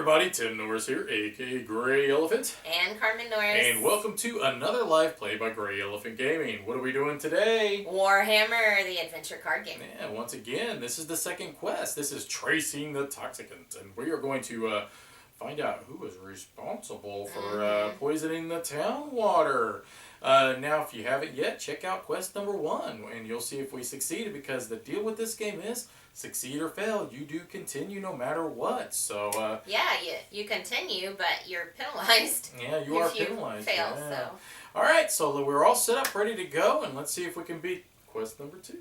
everybody, Tim Norris here, aka GreyElephant. And Carmen Norris. And welcome to another live play by GreyElephant Gaming. What are we doing today? Warhammer, the adventure card game. Yeah, once again, this is the second quest. This is Tracing the Toxicant. And we are going to find out who is responsible for poisoning the town water. Now, if you haven't yet, check out quest number 1, and you'll see if we succeeded, because the deal with this game is succeed or fail. You do continue no matter what. So yeah, you continue, but you're penalized. Yeah, you are penalized. Fail. Yeah. So. All right, so we're all set up, ready to go, and let's see if we can beat quest number 2.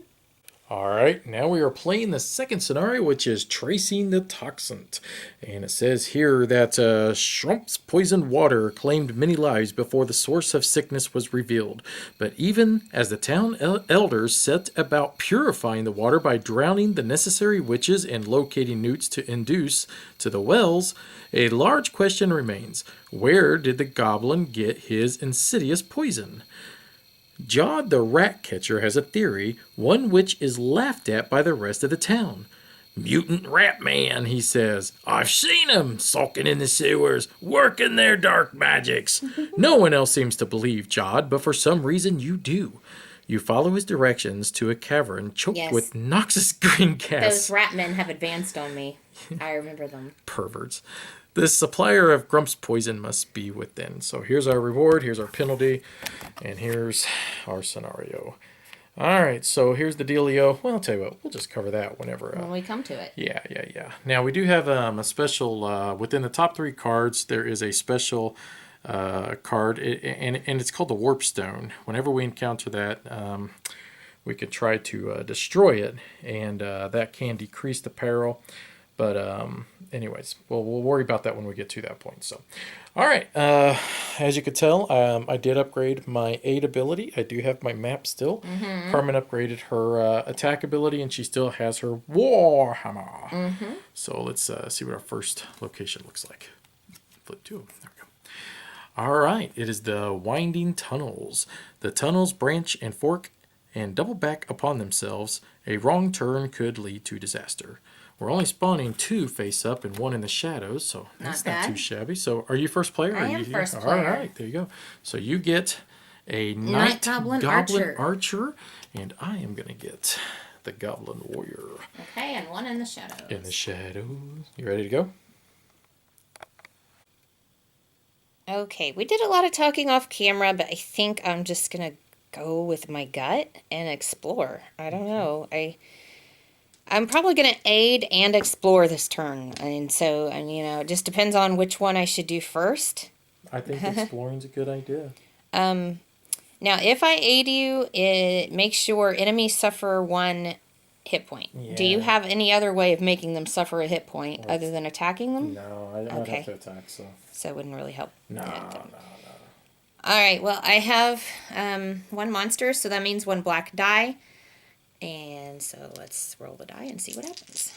All right, now we are playing the second scenario, which is Tracing the Toxicant. And it says here that Shrump's poisoned water claimed many lives before the source of sickness was revealed. But even as the town elders set about purifying the water by drowning the necessary witches and locating newts to induce to the wells, a large question remains. Where did the goblin get his insidious poison? Jod the rat catcher has a theory, one which is laughed at by the rest of the town. Mutant rat man, he says. I've seen him sulking in the sewers, working their dark magics. No one else seems to believe Jod, but for some reason you do. You follow his directions to a cavern choked with noxious green gas. Those rat men have advanced on me. I remember them. Perverts. The supplier of Grump's poison must be within. So here's our reward, here's our penalty, and here's our scenario. All right, so here's the dealio. Well, I'll tell you what, we'll just cover that whenever. When we come to it. Yeah. Now, we do have a special, within the top 3 cards, there is a special card, and it's called the Warp Stone. Whenever we encounter that, we could try to destroy it, and that can decrease the peril. But anyways, we'll worry about that when we get to that point. So, all right. As you could tell, I did upgrade my aid ability. I do have my map still. Carmen upgraded her attack ability, and she still has her Warhammer. So let's see what our first location looks like. Flip to them. There we go. All right. It is the Winding Tunnels. The tunnels branch and fork and double back upon themselves. A wrong turn could lead to disaster. We're only spawning 2 face up and 1 in the shadows, so that's not too shabby. So, are you first player? I am first player. All right, there you go. So you get a Night Goblin Archer, and I am going to get the Goblin Warrior. Okay, and 1 in the shadows. In the shadows. You ready to go? Okay, we did a lot of talking off camera, but I think I'm just going to go with my gut and explore. I don't know. I'm probably going to aid and explore this turn. And so, it just depends on which one I should do first. I think exploring's a good idea. Now, if I aid you, it makes your enemies suffer 1 hit point. Yeah. Do you have any other way of making them suffer a hit point other than attacking them? No, I don't have to attack, so. So it wouldn't really help. No. All right, well, I have 1 monster, so that means 1 black die. And so let's roll the die and see what happens.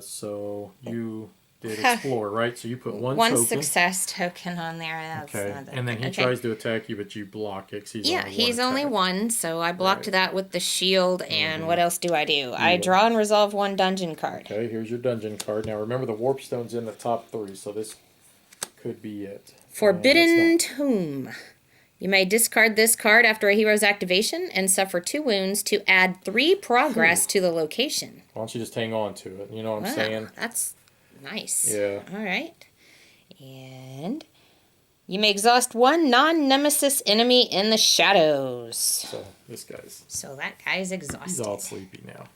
So you did explore, right? So you put 1 token. Success token on there. That's okay. And then he tries to attack you, but you block it. He's only 1, so I blocked that with the shield. And what else do? I draw and resolve 1 dungeon card. Okay, here's your dungeon card. Now remember, the Warp Stone's in the top 3, so this could be it. Forbidden Tomb. You may discard this card after a hero's activation and suffer 2 wounds to add 3 progress to the location. Why don't you just hang on to it? You know what I'm saying? That's nice. Yeah. All right. And you may exhaust 1 non-nemesis enemy in the shadows. So this guy's... So that guy's exhausted. He's all sleepy now.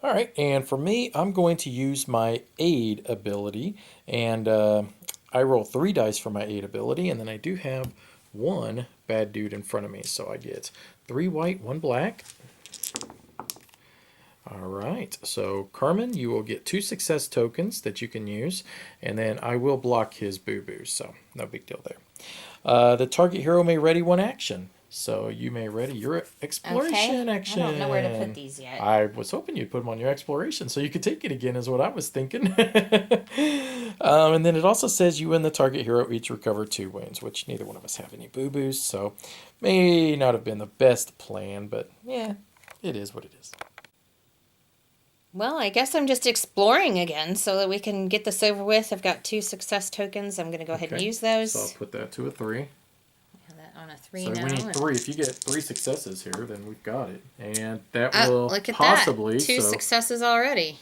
All right, and for me, I'm going to use my aid ability. And I roll 3 dice for my aid ability, and then I do have 1 bad dude in front of me, so I get 3 white, 1 black. All right, so Carmen, you will get 2 success tokens that you can use, and then I will block his boo-boos, so no big deal there. The target hero may ready 1 action, so you may ready your exploration action. I don't know where to put these yet. I was hoping you'd put them on your exploration so you could take it again, is what I was thinking. And then it also says you and the target hero each recover 2 wounds, which neither one of us have any boo-boos, so may not have been the best plan, but yeah, it is what it is. Well, I guess I'm just exploring again so that we can get this over with. I've got 2 success tokens. I'm going to go ahead and use those. So I'll put that to a 3. Have that on a 3 So now. we need 3. If you get 3 successes here, then we've got it. And that will look at possibly... that. 2 successes already.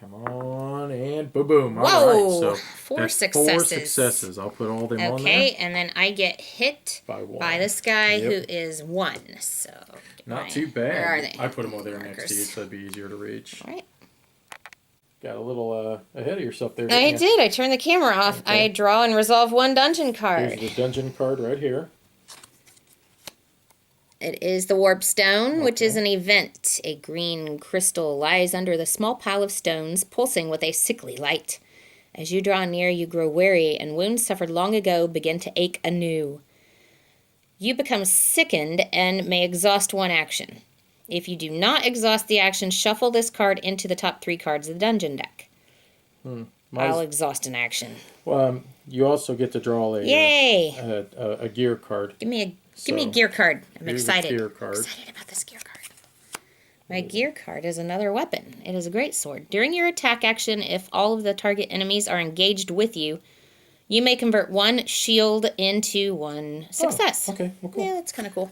Come on, and boom. Whoa! All right, so 4 successes. 4 successes. I'll put all them on there. Okay, and then I get hit by this guy who is 1. So not too bad. Where are they? I put them all there next to you, so it'd be easier to reach. All right. Got a little ahead of yourself there. I did. I turned the camera off. Okay. I draw and resolve 1 dungeon card. Here's the dungeon card right here. It is the Warp Stone, which is an event. A green crystal lies under the small pile of stones, pulsing with a sickly light. As you draw near, you grow weary, and wounds suffered long ago begin to ache anew. You become sickened and may exhaust 1 action. If you do not exhaust the action, shuffle this card into the top 3 cards of the dungeon deck. I'll exhaust an action. Well, you also get to draw a gear card. Give me a gear card. I'm excited. Gear card. I'm excited about this gear card. My gear card is another weapon. It is a great sword. During your attack action, if all of the target enemies are engaged with you, you may convert 1 shield into 1 success. Okay, well, cool. Yeah, that's kind of cool.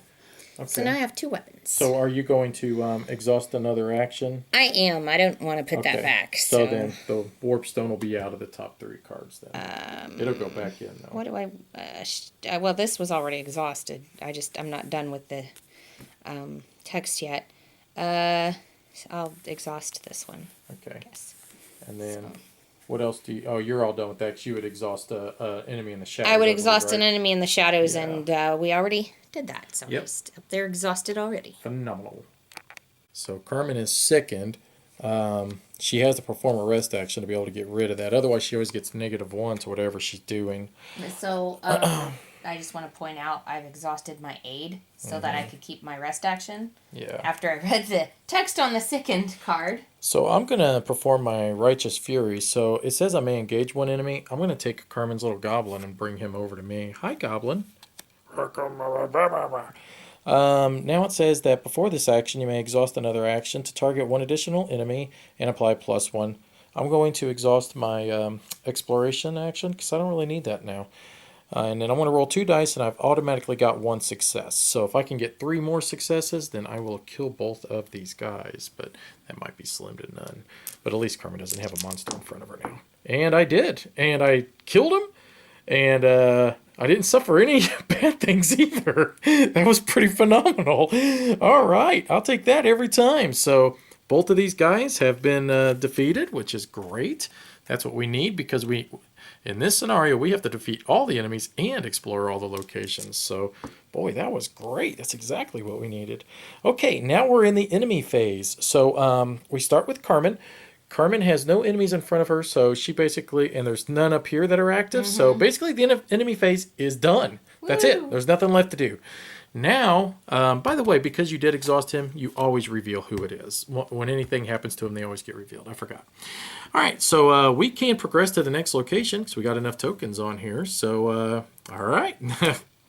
Okay. So now I have 2 weapons. So are you going to exhaust another action? I am. I don't want to put that back. So then the Warp Stone will be out of the top 3 cards then. It'll go back in though. What do I... well, this was already exhausted. I'm not done with the text yet. I'll exhaust this one. Okay. And then... What else do you... Oh, you're all done with that. You would exhaust an enemy in the shadows. I would exhaust an enemy in the shadows, and we already did that. So I'm just up there exhausted already. Phenomenal. So Carmen is sickened. She has to perform a rest action to be able to get rid of that. Otherwise, she always gets -1 to whatever she's doing. So I just want to point out I've exhausted my aid so that I could keep my rest action. Yeah. After I read the text on the sickened card. So I'm going to perform my Righteous Fury. So it says I may engage 1 enemy. I'm going to take Carmen's little goblin and bring him over to me. Hi, goblin. Now it says that before this action, you may exhaust another action to target 1 additional enemy and apply +1. I'm going to exhaust my exploration action because I don't really need that now. And then I want to roll 2 dice, and I've automatically got 1 success. So if I can get 3 more successes, then I will kill both of these guys. But that might be slim to none. But at least Carmen doesn't have a monster in front of her now. And I did. And I killed him. And I didn't suffer any bad things either. That was pretty phenomenal. All right. I'll take that every time. So both of these guys have been defeated, which is great. That's what we need because in this scenario, we have to defeat all the enemies and explore all the locations. So, boy, that was great. That's exactly what we needed. Okay, now we're in the enemy phase. So we start with Carmen. Carmen has no enemies in front of her, so she basically, and there's none up here that are active. So basically the enemy phase is done. That's it. There's nothing left to do. Now, by the way, because you did exhaust him, you always reveal who it is. When anything happens to him, they always get revealed. I forgot. All right, so we can progress to the next location because we got enough tokens on here. So, all right.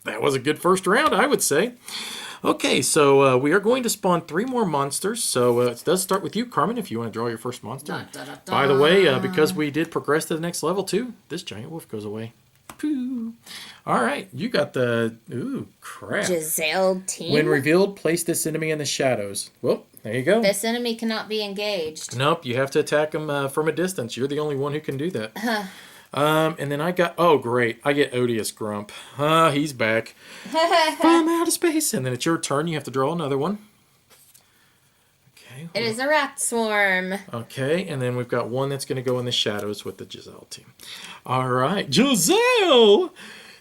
That was a good first round, I would say. Okay, so we are going to spawn 3 more monsters. So it does start with you, Carmen, if you want to draw your first monster. Dun, dun, dun, dun. By the way, because we did progress to the next level too, this giant wolf goes away. Pooh. All right, you got the... Ooh, crap. Giselle team. When revealed, place this enemy in the shadows. Well, there you go. This enemy cannot be engaged. Nope, you have to attack him from a distance. You're the only one who can do that. And then I got... Oh, great. I get Odious Grump. He's back. From outer space. And then it's your turn. You have to draw another one. Okay. It is a rat swarm. Okay, and then we've got one that's going to go in the shadows with the Giselle team. All right, Giselle!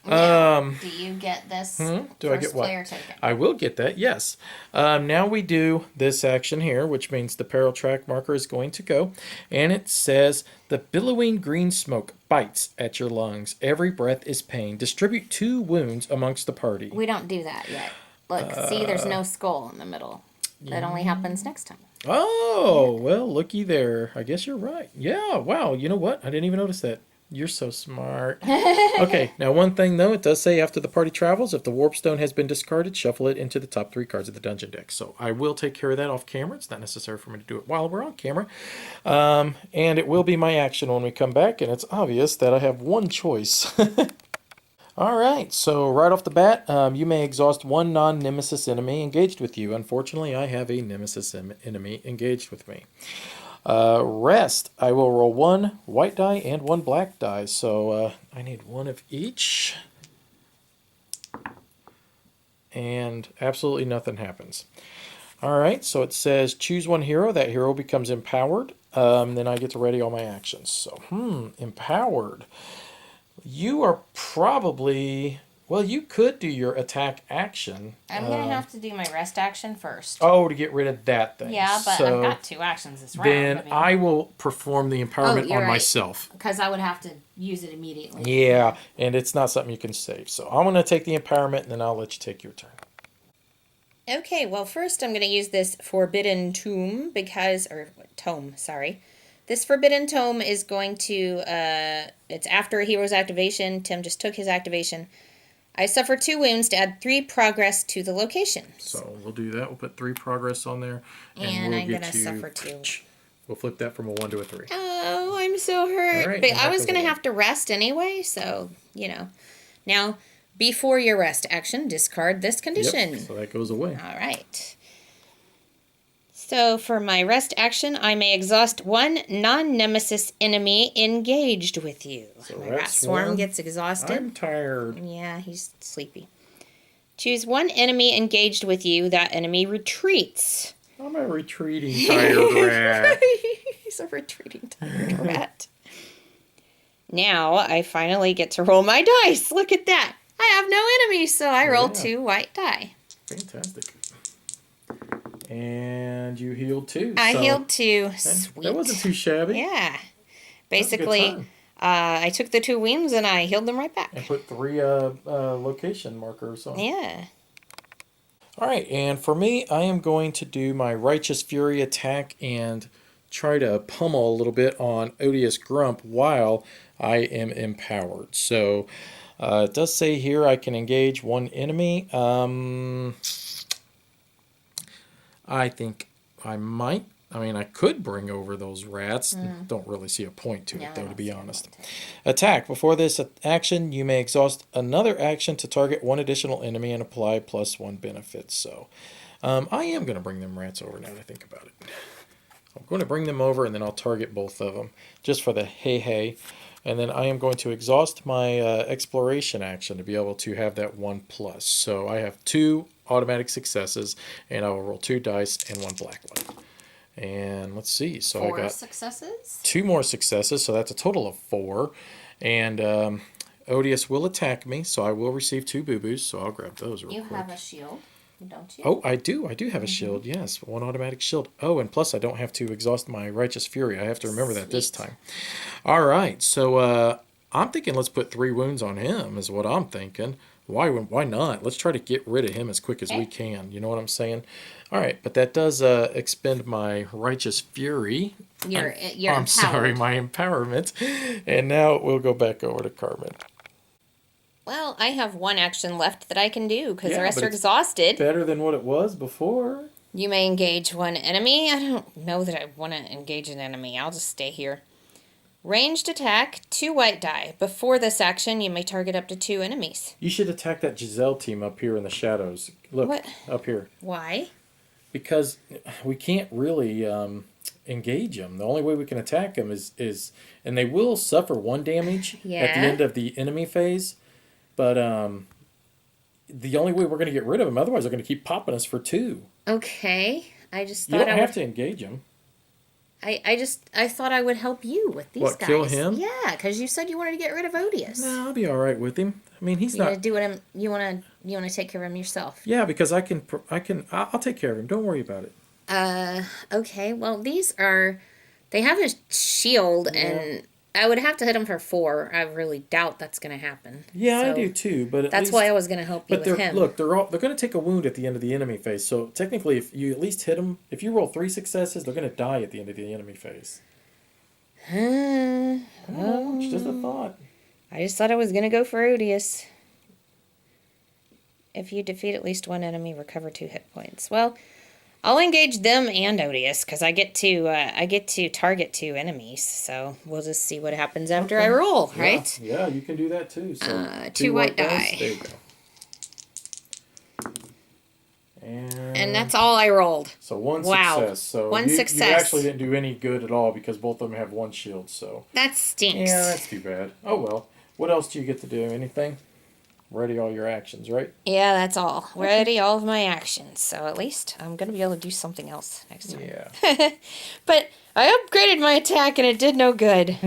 Now, do you get this Do I get what? player token? I will get that, yes. Now we do this action here, which means the peril track marker is going to go. And it says, the billowing green smoke bites at your lungs. Every breath is pain. Distribute 2 wounds amongst the party. We don't do that yet. Look, see, there's no skull in the middle. That only happens next time. Oh, well, looky there. I guess you're right. Yeah, wow, you know what? I didn't even notice that. You're so smart. Okay, now one thing though, it does say after the party travels, if the warp stone has been discarded, shuffle it into the top 3 cards of the dungeon deck. So I will take care of that off camera. It's not necessary for me to do it while we're on camera. And it will be my action when we come back, and it's obvious that I have one choice. All right, so right off the bat, you may exhaust one non-nemesis enemy engaged with you. Unfortunately, I have a nemesis enemy engaged with me. Rest, I will roll 1 white die and 1 black die, so I need 1 of each. And absolutely nothing happens. All right, so it says choose 1 hero. That hero becomes empowered. Then I get to ready all my actions. So, empowered. You are probably... Well, you could do your attack action. I'm going to have to do my rest action first. Oh, to get rid of that thing. Yeah, but so I've got 2 actions this round. Then I will perform the empowerment on myself. Because I would have to use it immediately. Yeah, and it's not something you can save. So I'm going to take the empowerment, and then I'll let you take your turn. Okay, well, first I'm going to use this Forbidden Tome because... Or, Tome, sorry. This Forbidden Tome is going to... it's after a hero's activation. Tim just took his activation. I suffer 2 wounds to add 3 progress to the location. So we'll do that. We'll put 3 progress on there. And we'll I'm going to suffer 2. We'll flip that from a 1 to a 3. Oh, I'm so hurt. Right, but I was going to have to rest anyway, so, you know. Now, before your rest action, discard this condition. Yep, so that goes away. All right. So for my rest action, I may exhaust 1 non-nemesis enemy engaged with you. So my rat swarm gets exhausted. I'm tired. Yeah, he's sleepy. Choose 1 enemy engaged with you. That enemy retreats. I'm a retreating tired rat. He's a retreating tired rat. Now I finally get to roll my dice. Look at that. I have no enemies, so I roll 2 white die. Fantastic. And you healed 2. I healed 2. Sweet. That wasn't too shabby. Yeah. Basically, I took the 2 wounds and I healed them right back. And put 3 location markers on. Yeah. All right, and for me, I am going to do my Righteous Fury attack and try to pummel a little bit on Odious Grump while I am empowered. So it does say here I can engage 1 enemy. I think I might. I mean, I could bring over those rats. Don't really see a point to it, though, to be honest. Attack. Before this action, you may exhaust another action to target 1 additional enemy and apply +1 benefits. So I am going to bring them rats over now that I think about it. I'm going to bring them over, and then I'll target both of them, just for the hey. And then I am going to exhaust my exploration action to be able to have that 1+. So I have 2 automatic successes, and I will roll 2 dice and 1 black one. And let's see. So 4 I got successes. 2 more successes, so that's a total of 4. And Odious will attack me, so I will receive 2 boo-boos. So I'll grab those real quick. You have a shield, don't you? Oh, I do. I do have a shield, yes. 1 automatic shield. Oh, and plus I don't have to exhaust my Righteous Fury. I have to remember that this time. All right, so I'm thinking let's put 3 wounds on him is what I'm thinking. Why not? Let's try to get rid of him as quick as we can. You know what I'm saying? All right, but that does expend my Righteous Fury. You're I'm sorry, my empowerment. And now we'll go back over to Carmen. Well, I have 1 action left that I can do because the rest but are it's exhausted. Better than what it was before. You may engage 1 enemy. I don't know that I want to engage an enemy. I'll just stay here. Ranged attack, 2 white die. Before this action, you may target up to 2 enemies. You should attack that Giselle team up here in the shadows. Look, What? Up here. Why? Because we can't really engage them. The only way we can attack them is and they will suffer 1 damage at the end of the enemy phase. But the only way we're going to get rid of them, otherwise they're going to keep popping us for 2. Okay. I just thought you don't have to engage them. I thought I would help you with these guys. What, kill him? Yeah, because you said you wanted to get rid of Odious. No, I'll be all right with him. I mean, he's not. You want to take care of him yourself. Yeah, because I'll take care of him. Don't worry about it. Okay. Well, they have a shield, and I would have to hit him for 4. I really doubt that's going to happen. Yeah, so I do too. But that's why I was going to help you with him. Look, they're going to take a wound at the end of the enemy phase. So technically, if you at least hit them, if you roll 3 successes, they're going to die at the end of the enemy phase. Oh, it's just a thought. I just thought I was going to go for Odious. If you defeat at least one enemy, recover 2 hit points. Well, I'll engage them and Odious because I get to target 2 enemies. So we'll just see what happens after I roll, right? Yeah, you can do that too. So 2 white die. There you go. And that's all I rolled. So 1 success. So one you success. actually didn't do any good at all because both of them have 1 shield. So that stinks. yeah, that's too bad. Oh well. What else do you get to do? Anything? Ready all your actions, right? Yeah, that's all. Ready all of my actions. So at least I'm going to be able to do something else next time. Yeah. But I upgraded my attack and it did no good.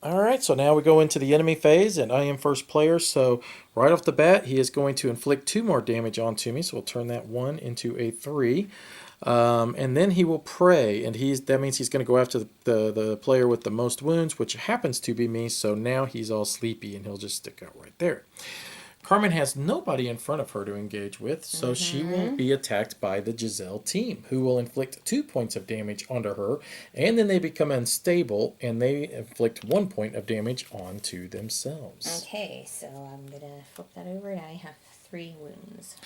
All right, so now we go into the enemy phase, and I am first player, so right off the bat, he is going to inflict 2 more damage onto me, so we'll turn that 1 into a 3. And then he will pray, and that means he's going to go after the player with the most wounds, which happens to be me, so now he's all sleepy, and he'll just stick out right there. Carmen has nobody in front of her to engage with, so she will be attacked by the Giselle team, who will inflict 2 points of damage onto her, and then they become unstable, and they inflict 1 point of damage onto themselves. Okay, so I'm going to flip that over, and I have 3 wounds.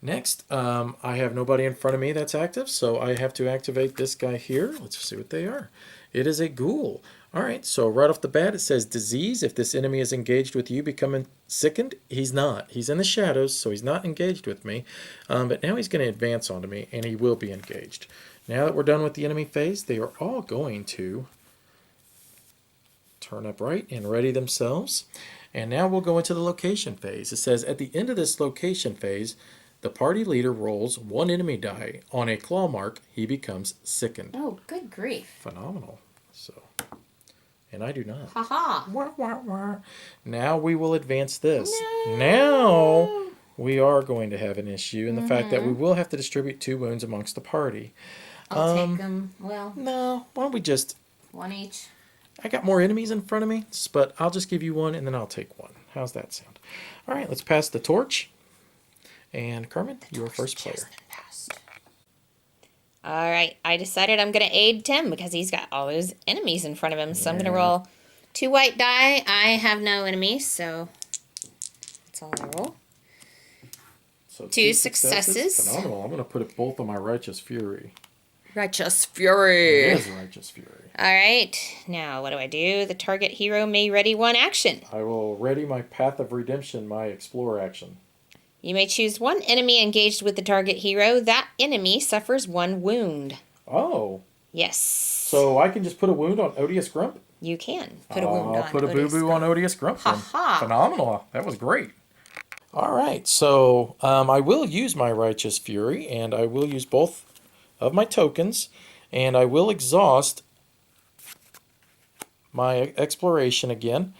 Next, I have nobody in front of me that's active, so I have to activate this guy here. Let's see what they are. It is a ghoul. All right, so right off the bat, it says disease. If this enemy is engaged with you, becoming sickened. He's not. He's in the shadows, so he's not engaged with me. But now he's going to advance onto me, and he will be engaged. Now that we're done with the enemy phase, they are all going to turn upright and ready themselves. And now we'll go into the location phase. It says at the end of this location phase, the party leader rolls 1 enemy die. On a claw mark, he becomes sickened. Oh, good grief. Phenomenal. So, and I do not. Haha. Wah, wah, wah. Now we will advance this. No. Now we are going to have an issue in the fact that we will have to distribute 2 wounds amongst the party. I'll take them. Well, no, why don't we just... 1 each. I got more enemies in front of me, but I'll just give you 1 and then I'll take 1. How's that sound? All right, let's pass the torch. And Carmen, you are first player. All right, I decided I'm going to aid Tim because he's got all those enemies in front of him. So I'm going to roll 2 white die. I have no enemies, so that's all I roll. So 2 successes. Phenomenal. I'm going to put it both on my Righteous Fury. Righteous Fury. It is Righteous Fury. All right, now what do? The target hero may ready 1 action. I will ready my Path of Redemption, my Explore action. You may choose 1 enemy engaged with the target hero. That enemy suffers 1 wound. Oh. Yes. So I can just put a wound on Odious Grump? You can put a wound on I'll put a Odious boo-boo on Odious Grump. Ha-ha. Phenomenal. That was great. All right, so I will use my Righteous Fury, and I will use both of my tokens, and I will exhaust my exploration again.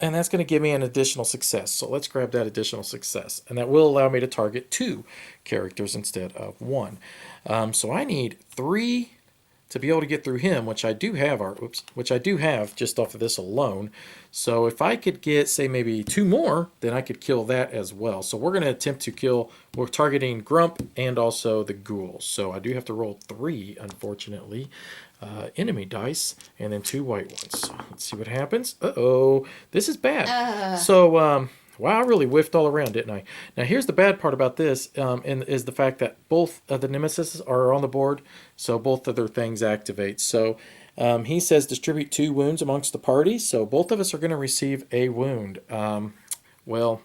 And that's going to give me an additional success. So let's grab that additional success. And that will allow me to target 2 characters instead of 1. So I need 3 to be able to get through him, which I do have which I do have just off of this alone. So if I could get, say, maybe 2 more, then I could kill that as well. So we're going to attempt to kill, we're targeting Grump and also the ghoul. So I do have to roll 3, unfortunately. Enemy dice, and then 2 white ones. So let's see what happens. Uh-oh, this is bad. So, wow, I really whiffed all around, didn't I? Now, here's the bad part about this, is the fact that both of the nemesis are on the board, so both of their things activate. So, he says distribute 2 wounds amongst the party, so both of us are going to receive a wound. Well,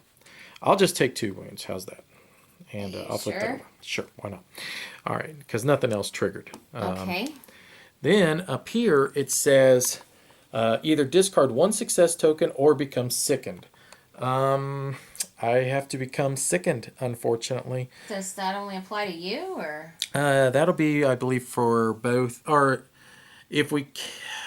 I'll just take 2 wounds. How's that? And I'll flip that over. Sure, why not? All right, because nothing else triggered. Okay. Then up here it says either discard 1 success token or become sickened. I have to become sickened, unfortunately. Does that only apply to you, or? That'll be, I believe, for both. Or if we...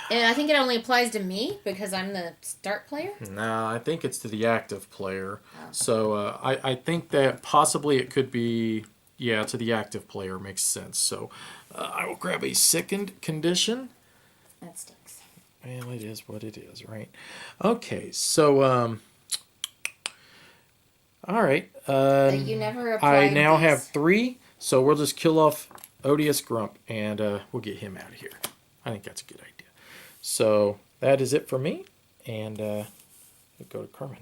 And I think it only applies to me because I'm the start player? No, I think it's to the active player. Oh. So I think that possibly it could be... Yeah, to the active player makes sense. So I will grab a sickened condition. That stinks. Well, it is what it is, right? Okay, so all right. But you never applied I now these. have 3, so we'll just kill off odious grump, and we'll get him out of here. I think that's a good idea. So that is it for me, and we'll go to Carmen.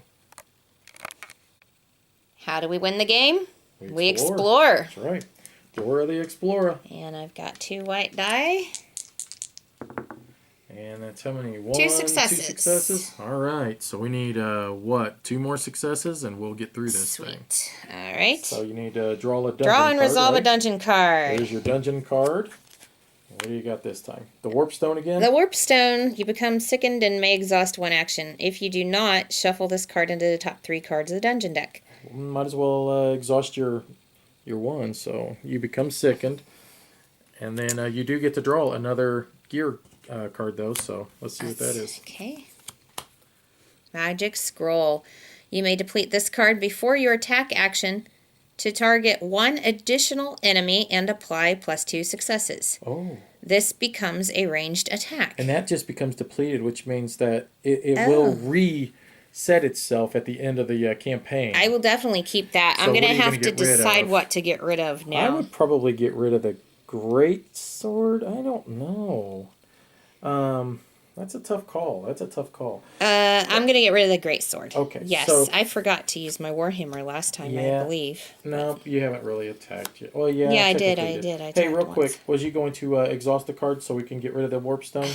How do we win the game? We explore. explore. That's right. Dora the Explorer. And I've got 2 white die. And that's how many? 2 successes. 2 successes. All right. So we need, what, 2 more successes, and we'll get through this thing. Sweet. All right. So you need to draw a dungeon Draw and card, resolve right? a dungeon card. There's your dungeon card. What do you got this time? The Warp Stone again? The Warp Stone, you become sickened and may exhaust 1 action. If you do not, shuffle this card into the top 3 cards of the dungeon deck. Might as well exhaust your one, so you become sickened. And then you do get to draw another gear card, though, so let's see what that is. Okay. Magic Scroll. You may deplete this card before your attack action to target 1 additional enemy and apply +2 successes. Oh. This becomes a ranged attack. And that just becomes depleted, which means that it will reset itself at the end of the campaign. I will definitely keep that. So I'm going to what are you have gonna to get rid decide of? what to get rid of now. I would probably get rid of the Great Sword. I don't know. That's a tough call. I'm going to get rid of the greatsword. Okay, Yes, so- I forgot to use my Warhammer last time, Yeah. I believe. No, you haven't really attacked yet. Well, yeah. Yeah, I did. technically I Hey, attacked real once. quick, was you going to exhaust the card so we can get rid of the Warp Stone?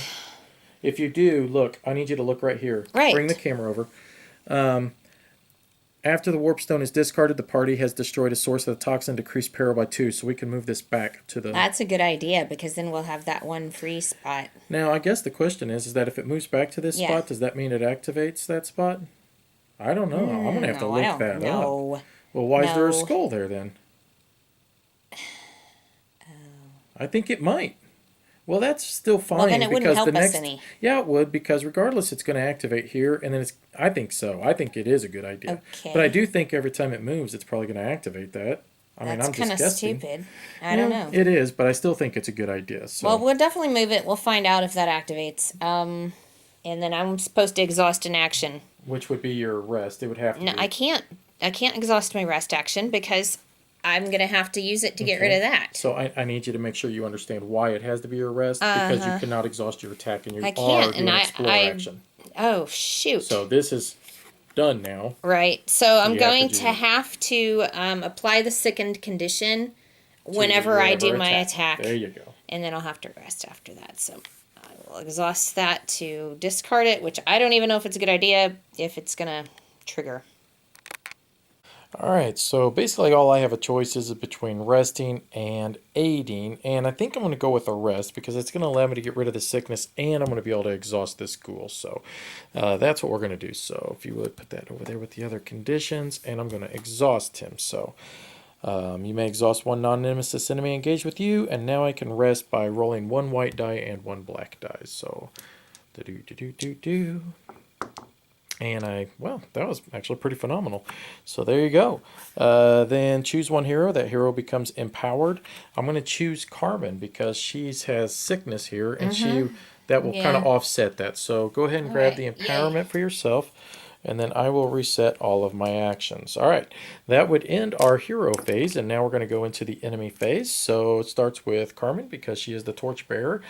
If you do, look, I need you to look right here. Right. Bring the camera over. After the Warp Stone is discarded, the party has destroyed a source of the toxin, decreased peril by 2, so we can move this back to the... That's a good idea, because then we'll have that 1 free spot. Now, I guess the question is that if it moves back to this Yeah. spot, does that mean it activates that spot? I don't know. I'm going to have to No, look I don't that up. know. Well, why is there a No. skull there then? I think it might. Well, that's still fine. Well, then it wouldn't because help the us next, any. Yeah, it would, because regardless, it's going to activate here, and then it's... I think so. I think it is a good idea. Okay. But I do think every time it moves, it's probably going to activate that. I mean, That's I'm kind just of guessing. stupid. I don't know. It is, but I still think it's a good idea. So. Well, we'll definitely move it. We'll find out if that activates. And then I'm supposed to exhaust an action. Which would be your rest. It would have to No, be. I can't exhaust my rest action because I'm going to have to use it to get rid Okay. of that. So I need you to make sure you understand why it has to be your rest, because you cannot exhaust your attack, and you I are can't, doing and explore I- action. Oh, shoot. So this is done now. Right. So I'm you have to going do- to have to apply the sickened condition whenever I do whatever my attack. There you go. And then I'll have to rest after that. So I will exhaust that to discard it, which I don't even know if it's a good idea, if it's going to trigger. All right, so basically all I have a choice is between resting and aiding, and I think I'm going to go with a rest because it's going to allow me to get rid of the sickness, and I'm going to be able to exhaust this ghoul. So that's what we're going to do. So if you would put that over there with the other conditions, and I'm going to exhaust him. So you may exhaust 1 non-nemesis enemy engaged with you, and now I can rest by rolling 1 white die and 1 black die. So do. And well, that was actually pretty phenomenal. So there you go. Then choose 1 hero. That hero becomes empowered. I'm going to choose Carmen because she has sickness here, and that will kind of offset that. So go ahead and grab the empowerment for yourself, and then I will reset all of my actions. All right, that would end our hero phase, and now we're going to go into the enemy phase. So it starts with Carmen because she is the torchbearer.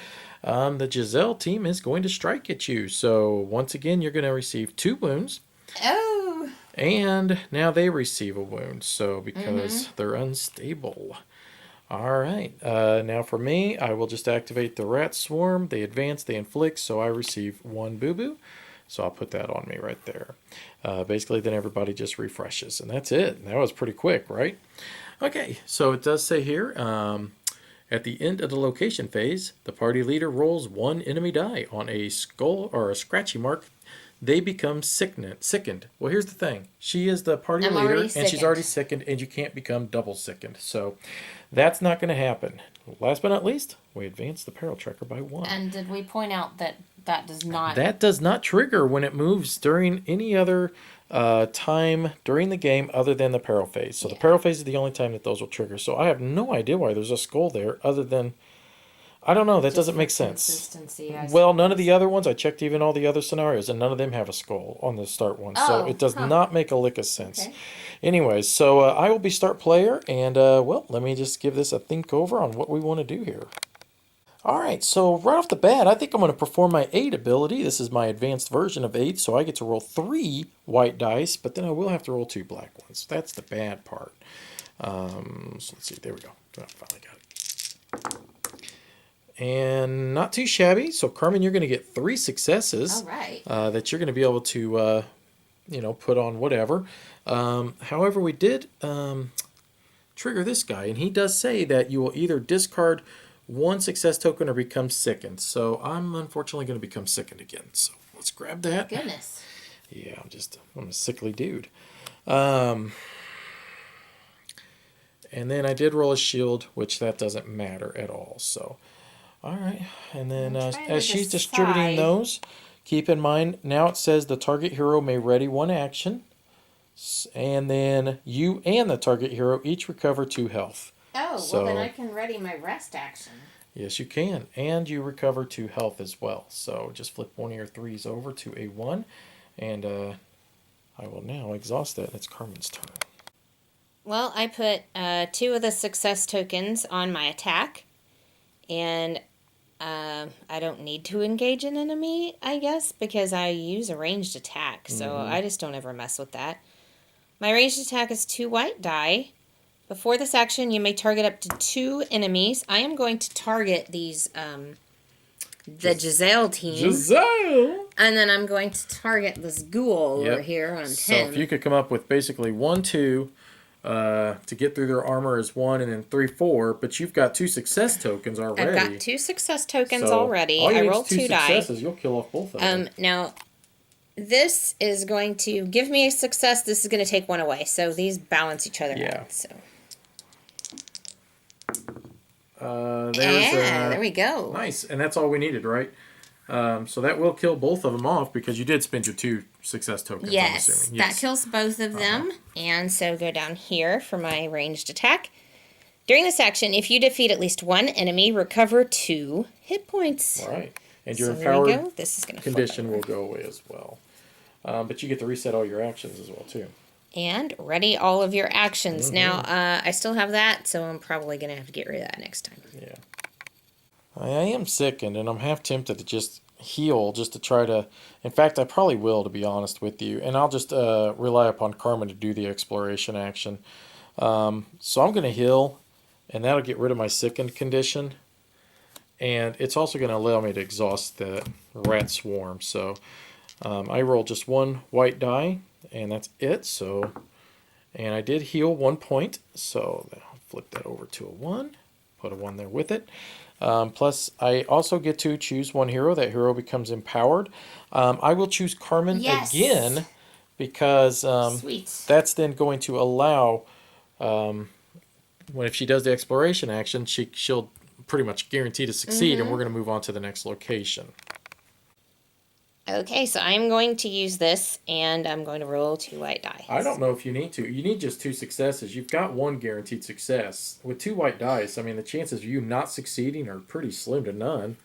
The Giselle team is going to strike at you. So once again, you're going to receive 2 wounds. Oh. And now they receive a wound. So because they're unstable. All right. Now for me, I will just activate the rat swarm. They advance, they inflict. So I receive 1 boo-boo. So I'll put that on me right there. Basically, then everybody just refreshes. And that's it. That was pretty quick, right? Okay. So it does say here... at the end of the location phase, the party leader rolls 1 enemy die. On a skull or a scratchy mark, they become sickened. Well, here's the thing. She is the party leader, and she's already sickened, and you can't become double sickened. So that's not going to happen. Last but not least, we advance the peril tracker by 1. And did we point out that that does not... That does not trigger when it moves during any other time during the game other than the peril phase. So the peril phase is the only time that those will trigger. So I have no idea why there's a skull there other than... I don't know. That Just doesn't for make sense. consistency, I Well, none of suppose. the other ones. I checked even all the other scenarios, and none of them have a skull on the start one. So Oh, it does huh. not make a lick of sense. Okay. Anyways, so I will be start player, and well, let me just give this a think over on what we want to do here. All right, so right off the bat, I think I'm going to perform my aid ability. This is my advanced version of aid, so I get to roll 3 white dice, but then I will have to roll 2 black ones. That's the bad part. So let's see, there we go. I finally got it. And not too shabby. So Carmen, you're going to get 3 successes. All right. That you're going to be able to, put on whatever. However, we did trigger this guy, and he does say that you will either discard 1 success token or become sickened. So I'm unfortunately going to become sickened again. So let's grab that. Goodness. Yeah, I'm a sickly dude. And then I did roll a shield, which that doesn't matter at all. So, all right. And then as she's distributing those, keep in mind, now it says the target hero may ready 1 action. And then you and the target hero each recover 2 health. Oh, So- well then I can ready my rest action. Yes, you can. And you recover 2 health as well. So just flip one of your 3s over to a 1. And I will now exhaust that. It's Carmen's turn. Well, I put 2 of the success tokens on my attack, and I don't need to engage an enemy, I guess, because I use a ranged attack, so I just don't ever mess with that. My ranged attack is 2 white die. Before this action, you may target up to 2 enemies. I am going to target these, the Giselle team. Giselle! And then I'm going to target this ghoul over here on 10. So if you could come up with basically 1, 2, to get through their armor is 1, and then 3, 4, but you've got 2 success tokens already. I've got 2 success tokens So already. all you I need is rolled 2 die. successes. You'll kill off both of them. Now, this is going to give me a success. This is going to take 1 away. So these balance each other out. So. There we go. Nice, and that's all we needed, right? So that will kill both of them off because you did spend your 2 success tokens. Yes, I'm assuming. that kills both of them. And so go down here for my ranged attack. During this action, if you defeat at least 1 enemy, recover 2 hit points. All right, and your So there we empowered go. This is going to condition will go away as well. But you get to reset all your actions as well too. And ready all of your actions. Now, I still have that, so I'm probably going to have to get rid of that next time. Yeah. I am sickened, and I'm half tempted to just heal just to try to... In fact, I probably will, to be honest with you. And I'll just rely upon Carmen to do the exploration action. So I'm going to heal, and that'll get rid of my sickened condition. And it's also going to allow me to exhaust the rat swarm. So I roll just 1 white die, and that's it. So, and I did heal 1 point. So I'll flip that over to a 1. Put a 1 there with it. Plus, I also get to choose 1 hero. That hero becomes empowered. I will choose Carmen again because that's then going to allow, if she does the exploration action, she'll pretty much guarantee to succeed, and we're going to move on to the next location. Okay, so I'm going to use this, and I'm going to roll 2 white die. I don't know if you need to. You need just 2 successes. You've got 1 guaranteed success. With 2 white dice, I mean, the chances of you not succeeding are pretty slim to none.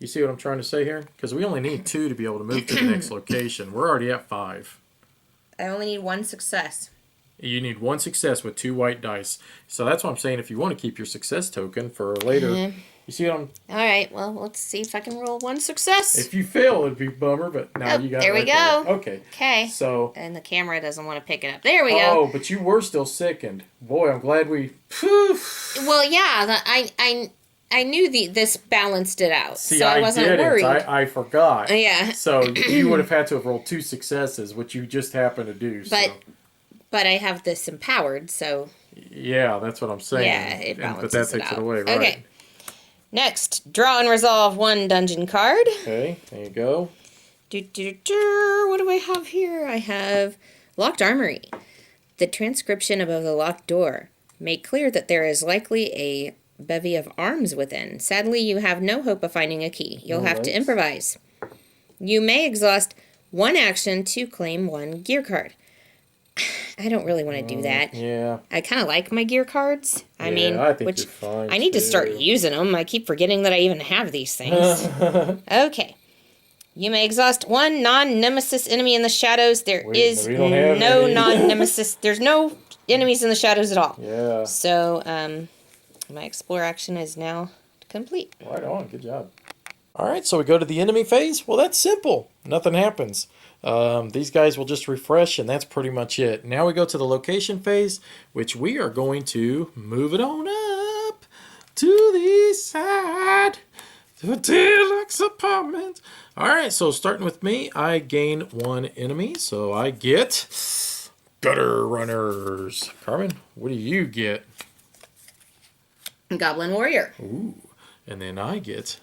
You see what I'm trying to say here? Because we only need 2 to be able to move to the next location. We're already at 5. I only need 1 success. You need 1 success with 2 white dice. So that's what I'm saying. If you want to keep your success token for later... You see what I'm... All right, well, let's see if I can roll 1 success. If you fail, it'd be a bummer, but now you got it. There we go. Okay. Okay. So... And the camera doesn't want to pick it up. There we go. Oh, but you were still sickened. Boy, I'm glad we... Poof. Well, yeah, I knew this balanced it out, See, so I wasn't didn't. worried. I forgot. Yeah. So you would have had to have rolled 2 successes, which you just happened to do. But I have this empowered, so... Yeah, that's what I'm saying. Yeah, it balances but that takes it out. Away, right? Okay. Next, draw and resolve 1 dungeon card. Okay, there you go. What do I have here? I have Locked Armory. The transcription above the locked door. Make clear that there is likely a bevy of arms within. Sadly, you have no hope of finding a key. You'll have to improvise. You may exhaust 1 action to claim 1 gear card. I don't really want to do that. Yeah. I kind of like my gear cards. I think which you're fine I need to start too. using them. I keep forgetting that I even have these things. Okay. You may exhaust one non-nemesis enemy in the shadows. There is we don't have no any. non-nemesis. There's no enemies in the shadows at all. Yeah. So, my explore action is now complete. Right on. Good job. All right, so we go to the enemy phase. Well, that's simple. Nothing happens. These guys will just refresh, and that's pretty much it. Now we go to the location phase, which we are going to move it on up to the east side. To a deluxe apartment. All right, so starting with me, I gain one enemy, so I get gutter runners. Carmen, what do you get? Goblin Warrior. Ooh, and then I get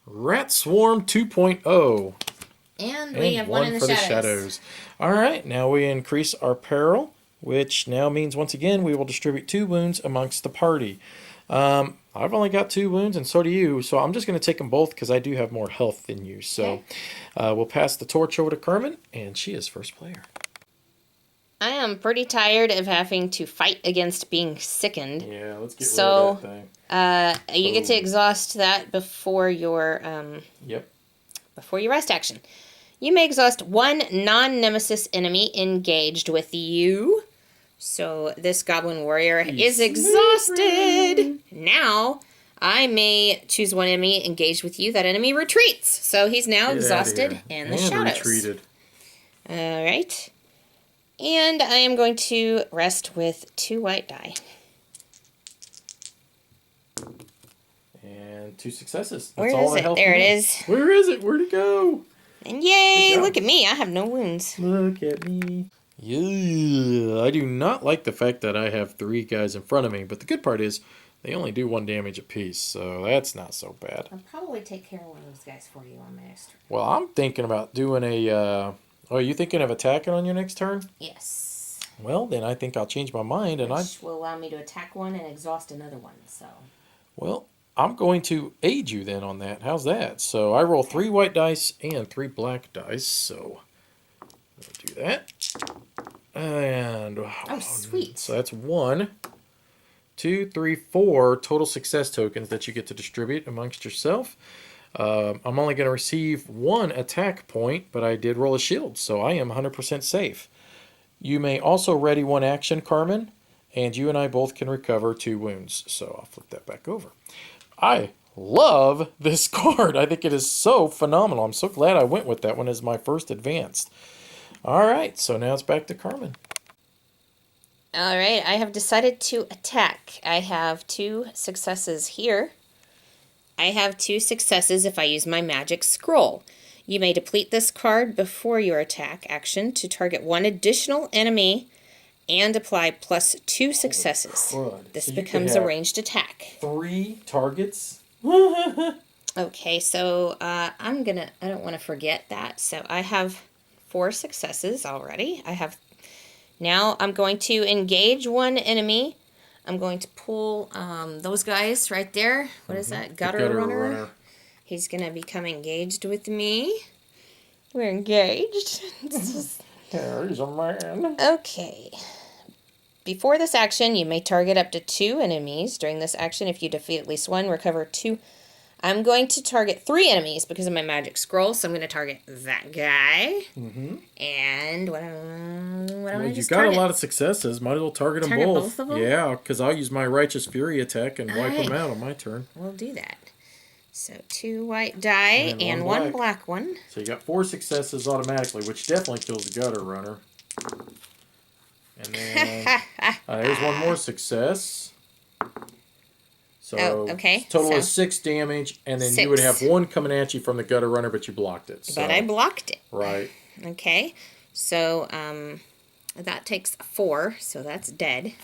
Rat Swarm 2.0. And we have one in the for shadows. the shadows. All right, now we increase our peril, which now means once again we will distribute 2 wounds amongst the party. I've only got 2 wounds, and so do you, so I'm just going to take them both because I do have more health than you. So we'll pass the torch over to Carmen, and she is first player. I am pretty tired of having to fight against being sickened. Yeah, let's get rid of that thing. You get to exhaust that before your before your rest action. You may exhaust one non-nemesis enemy engaged with you. So this Goblin Warrior is exhausted. Now, I may choose one enemy engaged with you. That enemy retreats. So he's now exhausted in the shadows. Retreated. All right. And I am going to rest with 2 white die. And 2 successes. Where is it? There it is. Where is it? Where'd it go? And yay, look at me. I have no wounds. Look at me. Yeah, I do not like the fact that I have 3 guys in front of me, but the good part is they only do 1 damage apiece, so that's not so bad. I'll probably take care of one of those guys for you on my next turn. Well, I'm thinking about doing a... are you thinking of attacking on your next turn? Yes. Well, then I think I'll change my mind, and Which will allow me to attack one and exhaust another one, so... Well, I'm going to aid you then on that. How's that? So I roll 3 white dice and 3 black dice, so... I'll do that. And oh, sweet. So that's 1, 2, 3, 4 total success tokens that you get to distribute amongst yourself. I'm only going to receive 1 attack point, but I did roll a shield, so I am 100% safe. You may also ready 1 action, Carmen, and you and I both can recover 2 wounds. So I'll flip that back over. I love this card. I think it is so phenomenal. I'm so glad I went with that one as my first advanced. All right, so now it's back to Carmen. All right, I have decided to attack. I have 2 successes here. I have 2 successes if I use my magic scroll. You may deplete this card before your attack action to target 1 additional enemy and apply plus 2 successes. This so becomes a ranged attack. 3 targets? Okay, so I don't want to forget that. So I have 4 successes already. Now I'm going to engage 1 enemy. I'm going to pull those guys right there. What is that? Gutter runner. He's going to become engaged with me. We're engaged. He's a man. Okay. Before this action, you may target up to 2 enemies. During this action, if you defeat at least 1, recover 2. I'm going to target 3 enemies because of my magic scroll, so I'm going to target that guy. And what am I just got a lot of successes. Might as well target them both. Of them? Yeah, because I'll use my Righteous Fury attack and wipe them out on my turn. We'll do that. So 2 white die and 1 black one. So you got 4 successes automatically, which definitely kills the gutter runner. And then there's 1 more success. So total is 6 damage, and then 6. you would have 1 coming at you from the gutter runner, but you blocked it. So. But I blocked it. Right. Okay. So that takes 4, so that's dead.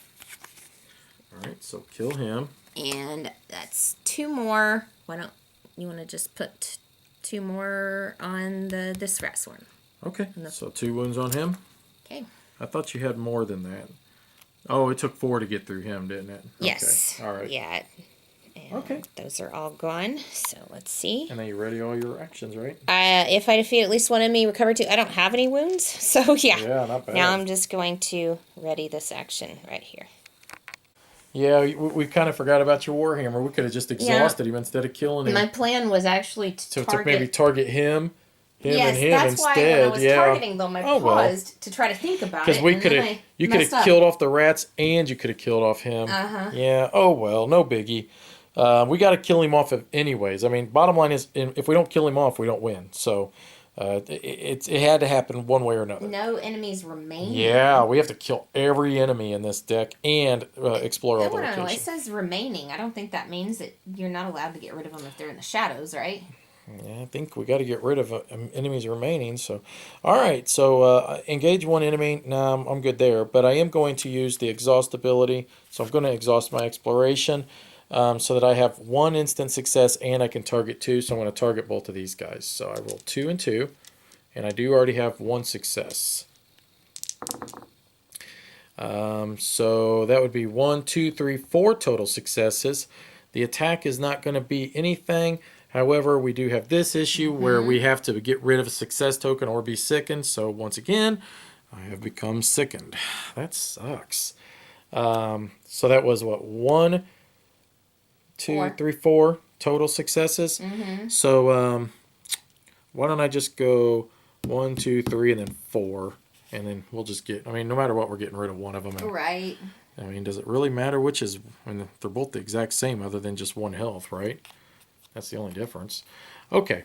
All right, so kill him. And that's 2 more. Why don't you want to just put 2 more on this rat one? Okay, so 2 wounds on him. Okay. I thought you had more than that. Oh, it took 4 to get through him, didn't it? Yes. Okay. All right. Yeah. Okay. Those are all gone. So let's see. And then you ready all your actions, right? If I defeat at least one enemy, recover 2. I don't have any wounds, so yeah. Yeah, not bad. Now I'm just going to ready this action right here. Yeah, we kind of forgot about your Warhammer. We could have just exhausted him instead of killing him. My plan was actually to maybe target him yes, and him that's instead. why when I was yeah. targeting them, I paused to try to think about it. Because you could have killed off the rats and you could have killed off him. Yeah. Oh well, no biggie. We got to kill him off anyways. I mean, bottom line is, if we don't kill him off, we don't win. So it had to happen one way or another. No enemies remain. Yeah, we have to kill every enemy in this deck and explore all the locations. No, it says remaining. I don't think that means that you're not allowed to get rid of them if they're in the shadows, right? Yeah, I think we got to get rid of enemies remaining. So, all right. So engage one enemy. No, I'm good there. But I am going to use the exhaust ability. So I'm going to exhaust my exploration so that I have 1 instant success and I can target 2. So I'm going to target both of these guys. So I roll 2 and 2, and I do already have 1 success. So that would be 1, 2, 3, 4 total successes. The attack is not going to be anything. However, we do have this issue where we have to get rid of a success token or be sickened. So once again, I have become sickened. That sucks. So that was what, 1, 2, 3, 4 total successes. So why don't I just go 1, 2, 3, and then 4, and then we'll just get. I mean, no matter what, we're getting rid of one of them. Right. I mean, does it really matter which is? I mean, they're both the exact same, other than just 1 health, right? That's the only difference. Okay,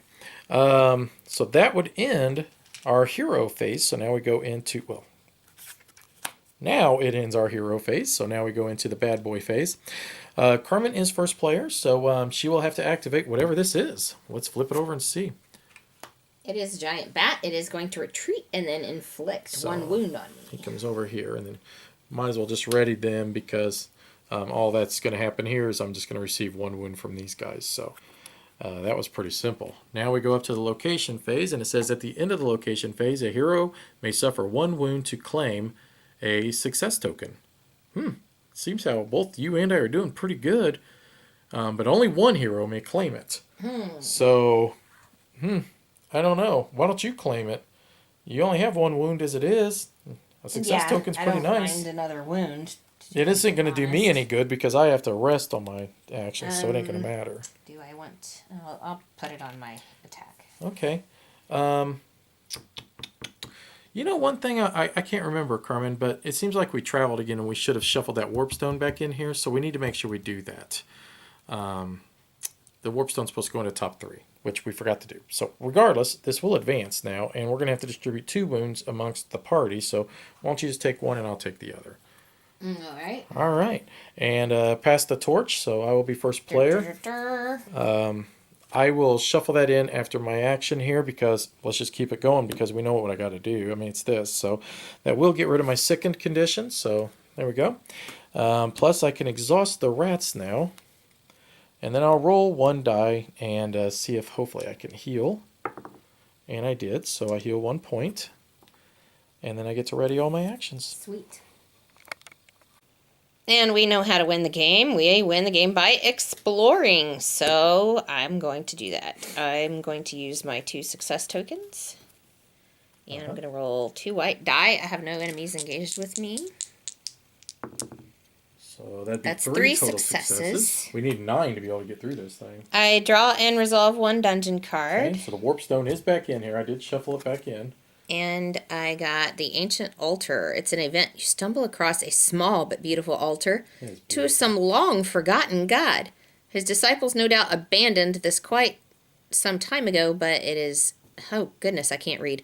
so that would end our hero phase. So now we go into, well, now it ends our hero phase. So now we go into the bad boy phase. Carmen is first player, so she will have to activate whatever this is. Let's flip it over and see. It is a giant bat. It is going to retreat and then inflict 1 wound on me. He comes over here, and then might as well just ready them because all that's going to happen here is I'm just going to receive 1 wound from these guys. So that was pretty simple. Now we go up to the location phase, and it says at the end of the location phase, a hero may suffer 1 wound to claim a success token. Seems how both you and I are doing pretty good, but only 1 hero may claim it. So, I don't know. Why don't you claim it? You only have 1 wound as it is. A success token's pretty nice. I don't mind another wound. It isn't going to do me any good because I have to rest on my actions, so it ain't going to matter. Do I want... I'll put it on my attack. Okay. You know, one thing I can't remember, Carmen, but it seems like we traveled again and we should have shuffled that warp stone back in here, so we need to make sure we do that. The warp stone's supposed to go into top 3, which we forgot to do. So regardless, this will advance now, and we're going to have to distribute 2 wounds amongst the party, so why don't you just take 1 and I'll take the other. All right. All right. And pass the torch, so I will be first player. I will shuffle that in after my action here because let's just keep it going because we know what I got to do. I mean, it's this. So that will get rid of my sickened condition. So there we go. Plus, I can exhaust the rats now. And then I'll roll 1 die and see if hopefully I can heal. And I did. So I heal 1 point. And then I get to ready all my actions. Sweet. And we know how to win the game. We win the game by exploring. So I'm going to do that. I'm going to use my 2 success tokens. And I'm going to roll 2 white die. I have no enemies engaged with me. So that'd be That's 3 3 total successes. We need 9 to be able to get through this thing. I draw and resolve 1 dungeon card. Okay, so the warp stone is back in here. I did shuffle it back in. And I got the Ancient Altar. It's an event. You stumble across a small but beautiful altar to some long-forgotten god. His disciples no doubt abandoned this quite some time ago, but it is... Oh, goodness, I can't read.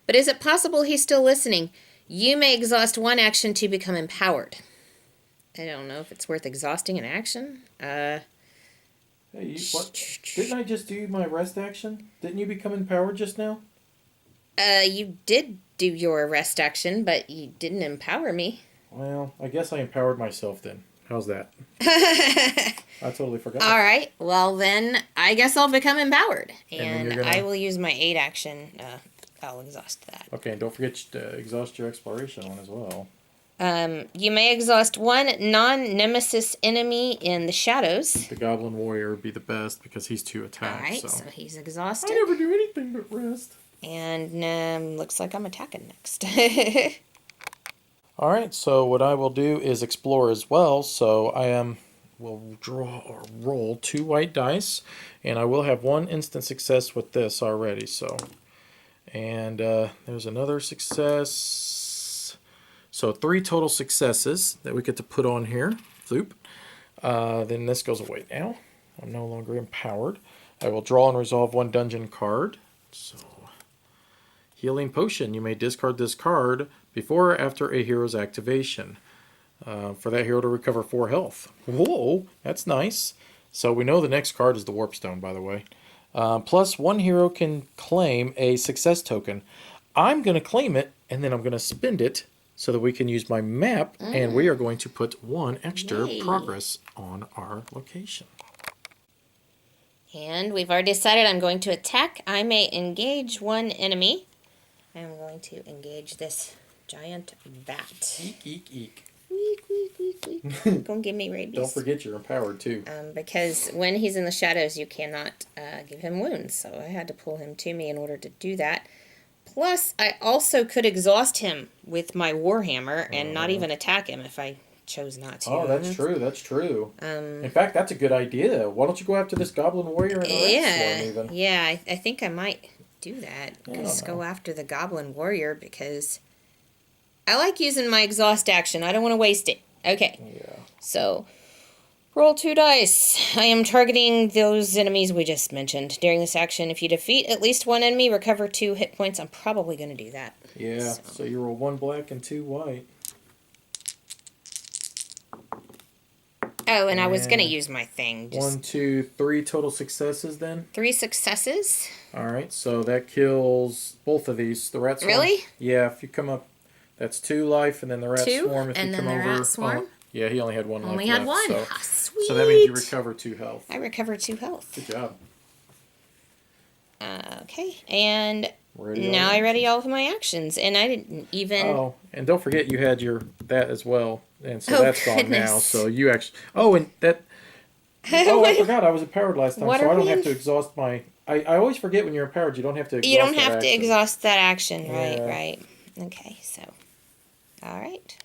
But is it possible he's still listening? You may exhaust 1 action to become empowered. I don't know if it's worth exhausting an action. Hey, what? Didn't I just do my rest action? Didn't you become empowered just now? You did do your rest action, but you didn't empower me. Well, I guess I empowered myself then. How's that? I totally forgot. All right. Well, then I guess I'll become empowered. And gonna... I will use my 8 action. I'll exhaust that. Okay, and don't forget to exhaust your exploration one as well. You may exhaust one non-nemesis enemy in the shadows. The Goblin Warrior would be the best because he's 2 attacks. Alright, so he's exhausted. I never do anything but rest. And looks like I'm attacking next. Alright, so what I will do is explore as well. So will draw or roll 2 white dice, and I will have 1 instant success with this already. So, and there's another success. So 3 total successes that we get to put on here. Floop. Then this goes away now. I'm no longer empowered. I will draw and resolve 1 dungeon card. So, Healing Potion. You may discard this card before or after a hero's activation. For that hero to recover 4 health. Whoa, that's nice. So we know the next card is the Warpstone, by the way. Plus, 1 hero can claim a success token. I'm going to claim it, and then I'm going to spend it so that we can use my map, and we are going to put 1 extra progress on our location. And we've already decided I'm going to attack. I may engage 1 enemy. I'm going to engage this giant bat. Eek, eek, eek. Week, week, week, week. Don't give me rabies. Don't forget you're empowered, too. Because when he's in the shadows, you cannot give him wounds. So I had to pull him to me in order to do that. Plus, I also could exhaust him with my Warhammer and not even attack him if I chose not to. Oh, that's true. That's true. In fact, that's a good idea. Why don't you go after this Goblin Warrior and the Red Swarm even? Yeah, I think I might do that. Just go after the Goblin Warrior because I like using my exhaust action. I don't want to waste it. Okay. Yeah. So, roll 2 dice. I am targeting those enemies we just mentioned. During this action, if you defeat at least 1 enemy, recover 2 hit points. I'm probably going to do that. Yeah, so you roll 1 black and 2 white. Oh, and I was going to use my thing. 1, 2, 3 total successes then? 3 successes. Alright, so that kills both of these. The Rat Swarm. Really? Yeah, if you come up, that's 2 life, and then the Rat 2, Swarm, if and you then come the over. Rat Swarm? Yeah, he only had 1 life Only left. had 1. So, Ah, sweet. so that means you recover 2 health. I recovered 2 health. Good job. Okay, and now I ready all of my actions, and I didn't even... Oh, and don't forget you had that as well, and so Oh, that's gone now, goodness. so you actually... Oh, and that... Oh, I forgot I was empowered last time, What so are I don't we have in- to exhaust my... I always forget when you're empowered, you don't have to exhaust You don't that have to action. exhaust that action, right, Yeah. right. Okay, so... Alright.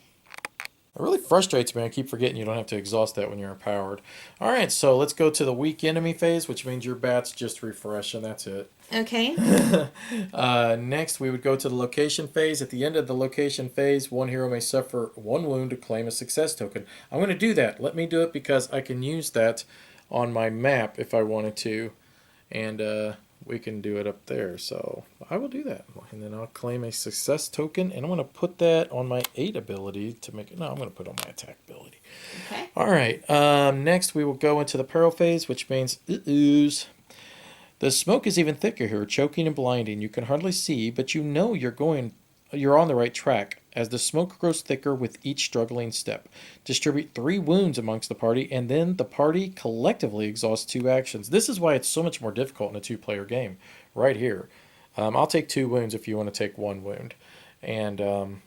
It really frustrates me. I keep forgetting you don't have to exhaust that when you're empowered. All right, so let's go to the weak enemy phase, which means your bats just refresh, and that's it. Okay. Next, we would go to the location phase. At the end of the location phase, 1 hero may suffer 1 wound to claim a success token. I'm going to do that. Let me do it because I can use that on my map if I wanted to, and we can do it up there. So I will do that, and then I'll claim a success token, and I'm going to put that on my 8 ability to make it. No, I'm going to put it on my attack ability. Okay. All right. Next, we will go into the peril phase, which means ooze. The smoke is even thicker here, choking and blinding. You can hardly see, but you know you're on the right track. As the smoke grows thicker with each struggling step, distribute 3 wounds amongst the party, and then the party collectively exhausts 2 actions. This is why it's so much more difficult in a 2-player game, right here. I'll take 2 wounds if you want to take 1 wound, and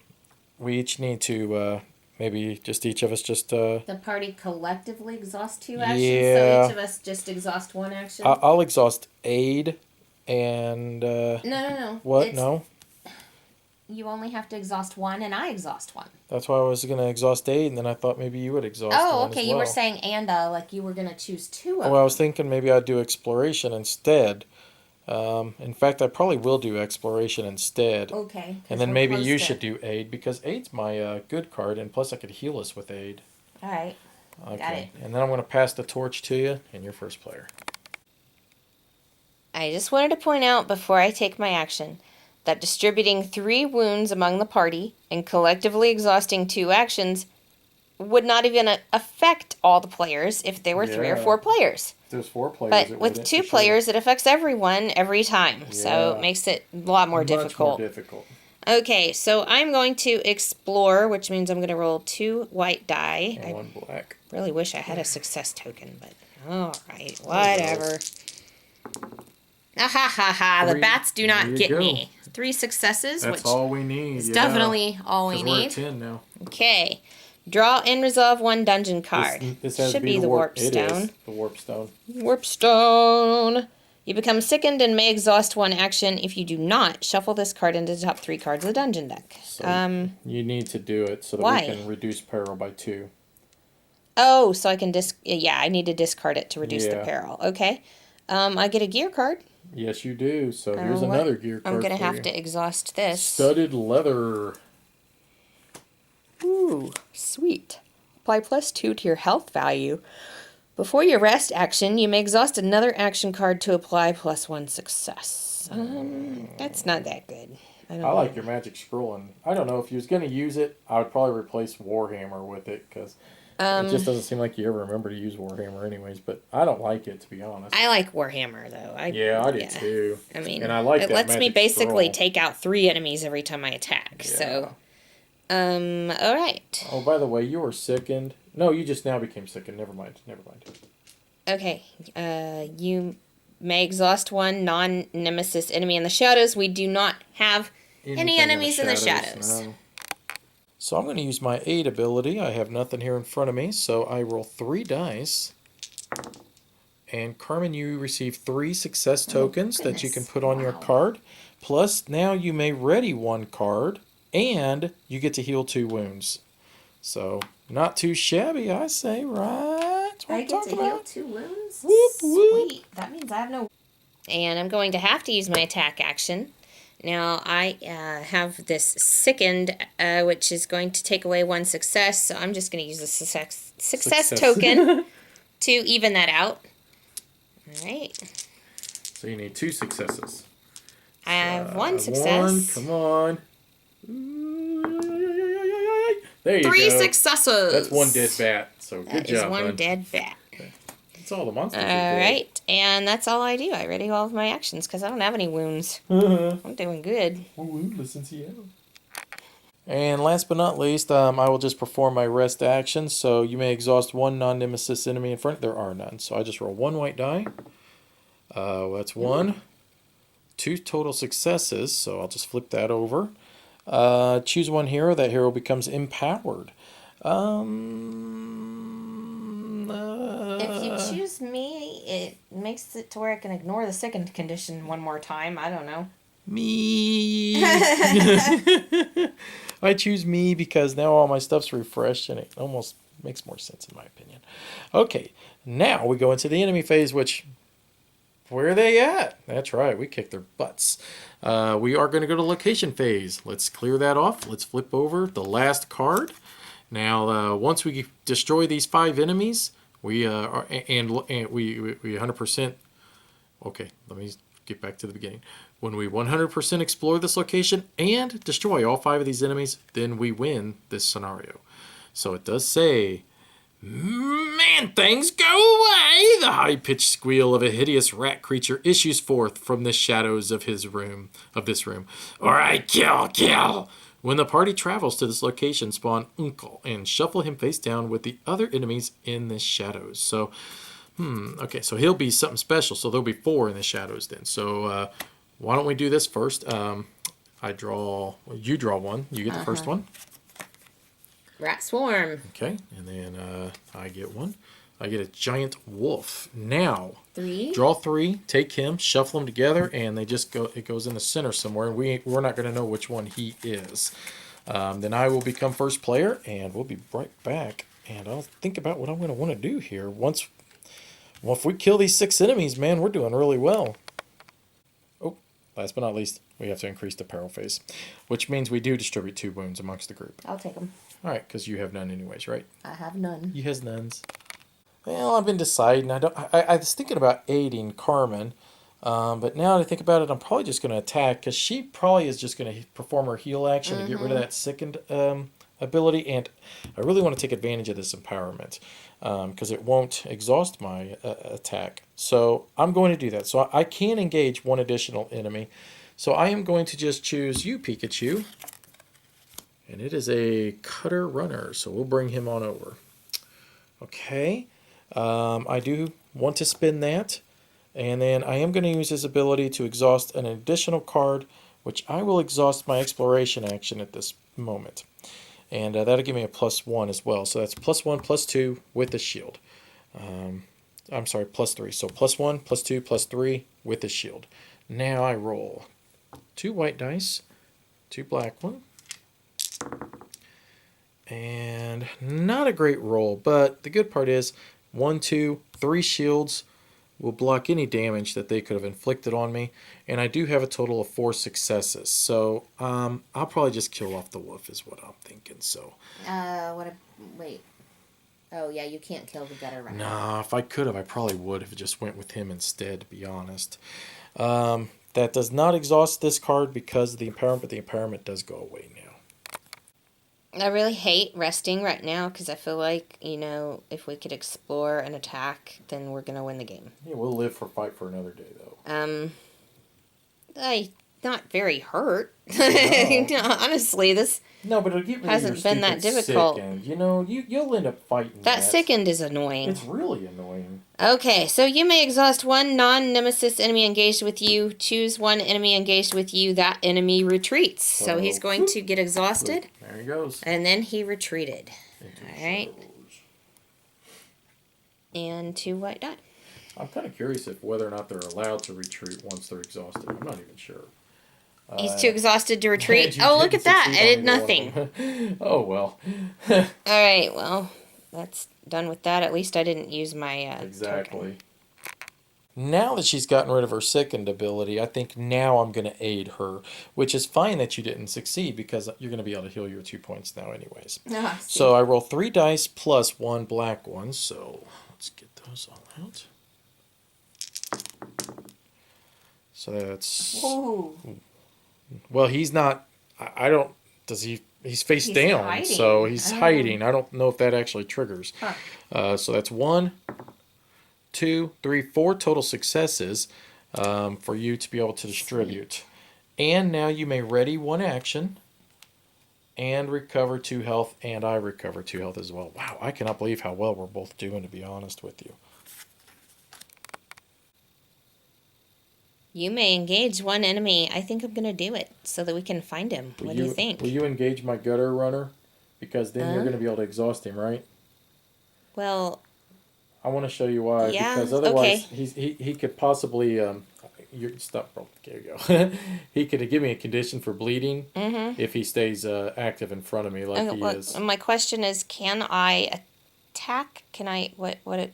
we each need to maybe just each of us just. The party collectively exhausts 2 actions, Yeah. so each of us just exhaust 1 action. I'll exhaust aid, and. No. What? No. You only have to exhaust 1, and I exhaust 1. That's why I was going to exhaust 8, and then I thought maybe you would exhaust Oh, one okay. as You were well. saying like you were going to choose 2 of Well, I was thinking maybe I'd do exploration instead. In fact, I probably will do exploration instead. Okay. 'cause And then we're maybe close you to- should do aid, because aid's my good card, and plus I could heal us with aid. All right. Okay. Got it. And then I'm going to pass the torch to you, and you're first player. I just wanted to point out before I take my action that distributing 3 wounds among the party and collectively exhausting 2 actions would not even affect all the players if there were 3 or Yeah. 4 players. If there's 4 players, But it with wouldn't, 2 for sure. players, it affects everyone every time. So Yeah. it makes it a lot more Much difficult. more difficult. Okay, so I'm going to explore, which means I'm going to roll 2 white die. And 1 black. Really wish I had a success token, but all right, whatever. Ah, ha ha ha. The bats do not get go. me. 3 successes, That's which all we need. is definitely all we 'Cause we're at need. 10 now. Okay. Draw and resolve 1 dungeon card. This has Should to be the warp It stone. is the warp stone. Warp stone. You become sickened and may exhaust 1 action. If you do not, shuffle this card into the top 3 cards of the dungeon deck. So you need to do it so that why? we can reduce peril by 2. Oh, so I can I need to discard it to reduce the Yeah. peril. Okay. I get a gear card. Yes, you do. So here's another gear card. I'm gonna for have you. to exhaust this. Studded leather. Ooh, sweet. Apply +2 to your health value. Before your rest action, you may exhaust another action card to apply +1 success. That's not that good. I like your magic scroll, and I don't know if you was going to use it. I would probably replace Warhammer with it because it just doesn't seem like you ever remember to use Warhammer, anyways. But I don't like it, to be honest. I like Warhammer though. I do too. I mean, and I like it that lets me magic basically scroll. take out 3 enemies every time I attack. Yeah. So, all right. Oh, by the way, you were sickened. No, you just now became sickened. Never mind. Okay. You may exhaust 1 non-nemesis enemy in the shadows. We do not have any enemies in the shadows. No. So I'm going to use my aid ability. I have nothing here in front of me, so I roll 3 dice. And Carmen, you receive 3 success tokens that you can put on your card. Plus, now you may ready 1 card, and you get to heal 2 wounds. So, not too shabby, I say, right? That's what I I'm get talking to heal about. 2 wounds? Whoop, whoop. Sweet. That means I have no... And I'm going to have to use my attack action. Now, I have this sickened, which is going to take away 1 success, so I'm just going to use a success token to even that out. All right. So you need 2 successes. I have 1 success. 1, come on. There you 3 go. successes. That's 1 dead bat, so good job, That is 1 bud. dead bat. That's all the monsters All are dead. right, and that's all I do. I ready all of my actions because I don't have any wounds. I'm doing good. And last but not least, I will just perform my rest action. So you may exhaust 1 non-nemesis enemy in front. There are none. So I just roll 1 white die. That's 1. 2 total successes. So I'll just flip that over. Choose 1 hero. That hero becomes empowered. If you choose me, it makes it to where I can ignore the second condition 1 more time. I don't know. Me. I choose me because now all my stuff's refreshed and it almost makes more sense in my opinion. Okay, now we go into the enemy phase, which, where are they at? That's right, we kicked their butts. We are going to go to location phase. Let's clear that off. Let's flip over the last card. Now, once we destroy these 5 enemies, we we 100%. Okay, let me get back to the beginning. When we 100% explore this location and destroy all 5 of these enemies, then we win this scenario. So it does say, "Man, things go away!" The high-pitched squeal of a hideous rat creature issues forth from the shadows of this room. All right, kill! When the party travels to this location, spawn Uncle and shuffle him face down with the other enemies in the shadows. So, okay, so he'll be something special. So there'll be 4 in the shadows then. So why don't we do this first? You draw 1. You get the first one. Rat swarm. Okay, and then I get 1. I get a giant wolf. Now, 3. draw 3, take him, shuffle them together, and they just go. It goes in the center somewhere, and we're not going to know which one he is. Then I will become first player, and we'll be right back. And I'll think about what I'm going to want to do here. If we kill these 6 enemies, man, we're doing really well. Oh, last but not least, we have to increase the peril phase, which means we do distribute 2 wounds amongst the group. I'll take them. All right, because you have none anyways, right? I have none. You has nuns. Well, I've been deciding. I was thinking about aiding Carmen, but now that I think about it, I'm probably just going to attack because she probably is just going to perform her heal action to get rid of that sickened ability, and I really want to take advantage of this empowerment because it won't exhaust my attack. So I'm going to do that. So I can engage 1 additional enemy. So I am going to just choose you, Pikachu, and it is a cutter runner. So we'll bring him on over. Okay. I do want to spin that. And then I am going to use his ability to exhaust an additional card, which I will exhaust my exploration action at this moment. And that'll give me a +1 as well. So that's +1, +2 with the shield. I'm sorry, +3. So +1, +2, +3 with the shield. Now I roll 2 white dice, 2 black ones. And not a great roll, but the good part is 1, 2, 3 shields will block any damage that they could have inflicted on me. And I do have a total of 4 successes. So I'll probably just kill off the wolf is what I'm thinking. So. Wait. Oh, yeah, you can't kill the gutter runner. Nah, if I could have, I probably would have just went with him instead, to be honest. That does not exhaust this card because of the impairment, but the impairment does go away now. I really hate resting right now because I feel like, if we could explore and attack, then we're going to win the game. Yeah, we'll live for fight for another day, though. I'm not very hurt. No. Honestly, this No, but it'll get rid of hasn't your been that stupid difficult. Sickened. You'll end up fighting That sickened is annoying. It's really annoying. Okay, so you may exhaust one non-nemesis enemy engaged with you. Choose one enemy engaged with you. That enemy retreats. So he's going to get exhausted. There he goes. And then he retreated. All right. And 2 white die. I'm kind of curious if whether or not they're allowed to retreat once they're exhausted. I'm not even sure. He's too exhausted to retreat. Oh, look at that. I did nothing. Oh, well. All right, well, that's done with that. At least I didn't use my Exactly. token. Now that she's gotten rid of her sickened ability, I think now I'm going to aid her, which is fine that you didn't succeed because you're going to be able to heal your 2 points now anyways. So I roll 3 dice plus 1 black one, so let's get those all out. So that's... Whoa. Well, he's not... I don't... Does he... He's face down, hiding. so he's hiding. I don't know if that actually triggers. Huh. So that's 1, 2, 3, 4 total successes for you to be able to distribute. And now you may ready 1 action and recover 2 health, and I recover 2 health as well. Wow, I cannot believe how well we're both doing, to be honest with you. You may engage one enemy. I think I'm going to do it so that we can find him. What do you think? Will you engage my gutter runner? Because then you're going to be able to exhaust him, right? Well... I want to show you why. Yeah, because otherwise, okay. he could possibly... stop. There you go. He could give me a condition for bleeding if he stays active in front of me like he is. My question is, can I attack? Can I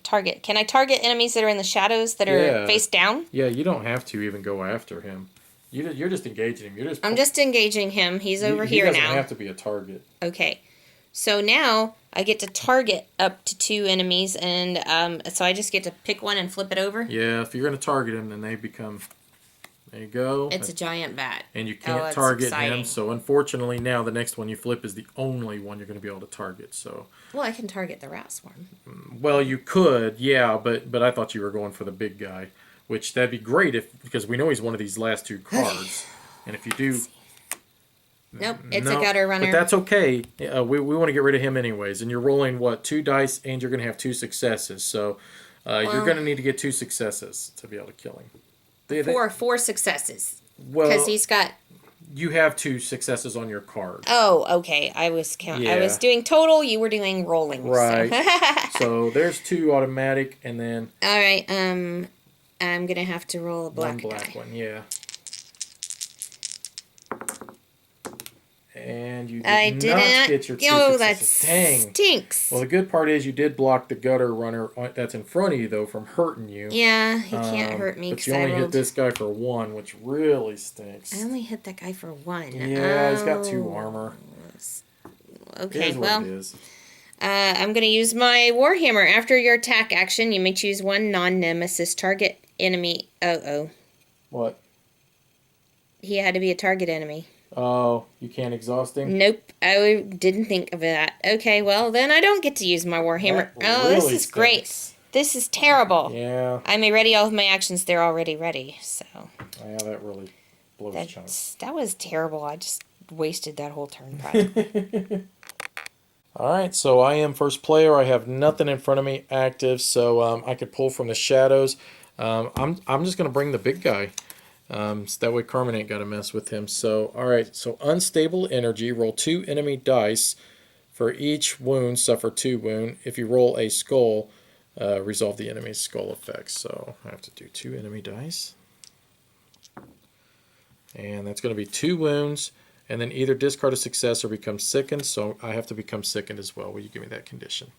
target? Can I target enemies that are in the shadows that are face down? Yeah, you don't have to even go after him. You're just engaging him. I'm just engaging him. He's over he here now. He doesn't have to be a target. Okay. So now I get to target up to 2 enemies, and so I just get to pick one and flip it over? Yeah, if you're going to target him, then they become... There you go. It's a giant bat. And you can't target him, so unfortunately now the next one you flip is the only one you're going to be able to target. So. Well, I can target the rat swarm. Well, you could, yeah, but I thought you were going for the big guy, which that'd be great because we know he's one of these last 2 cards, and if you do... Nope, it's a gutter runner. But that's okay. We want to get rid of him anyways. And you're rolling, 2 dice, and you're going to have 2 successes. So you're going to need to get 2 successes to be able to kill him. 4 successes. Well, because he's got... You have 2 successes on your card. Oh, okay. I was counting. I was doing total. You were doing rolling. Right. So, so there's 2 automatic, and then... All right. I'm going to have to roll a black die. 1 black one, yeah. And you did not get your 2 successes. Dang. Stinks. Well, the good part is you did block the gutter runner that's in front of you, though, from hurting you. Yeah, he can't hurt me. But you only hit this guy for 1, which really stinks. I only hit that guy for 1. Yeah, he's got 2 armor. Okay, well... It is. I'm going to use my Warhammer. After your attack action, you may choose 1 non-nemesis target enemy. Uh-oh. What? He had to be a target enemy. Oh, you can't exhaust him? Nope, I didn't think of that. Okay, well, then I don't get to use my Warhammer. This is great. This is terrible. Yeah. I may ready all of my actions. They're already ready, so... Yeah, that really blows chunks. That was terrible. I just wasted that whole turn, probably. Alright, so I am first player. I have nothing in front of me active, so I could pull from the shadows. I'm just going to bring the big guy. So that way Carmen ain't got to mess with him. So, all right. So unstable energy. Roll 2 enemy dice. For each wound, suffer 2 wound. If you roll a skull, resolve the enemy's skull effects. So I have to do 2 enemy dice. And that's going to be 2 wounds. And then either discard a success or become sickened. So I have to become sickened as well. Will you give me that condition?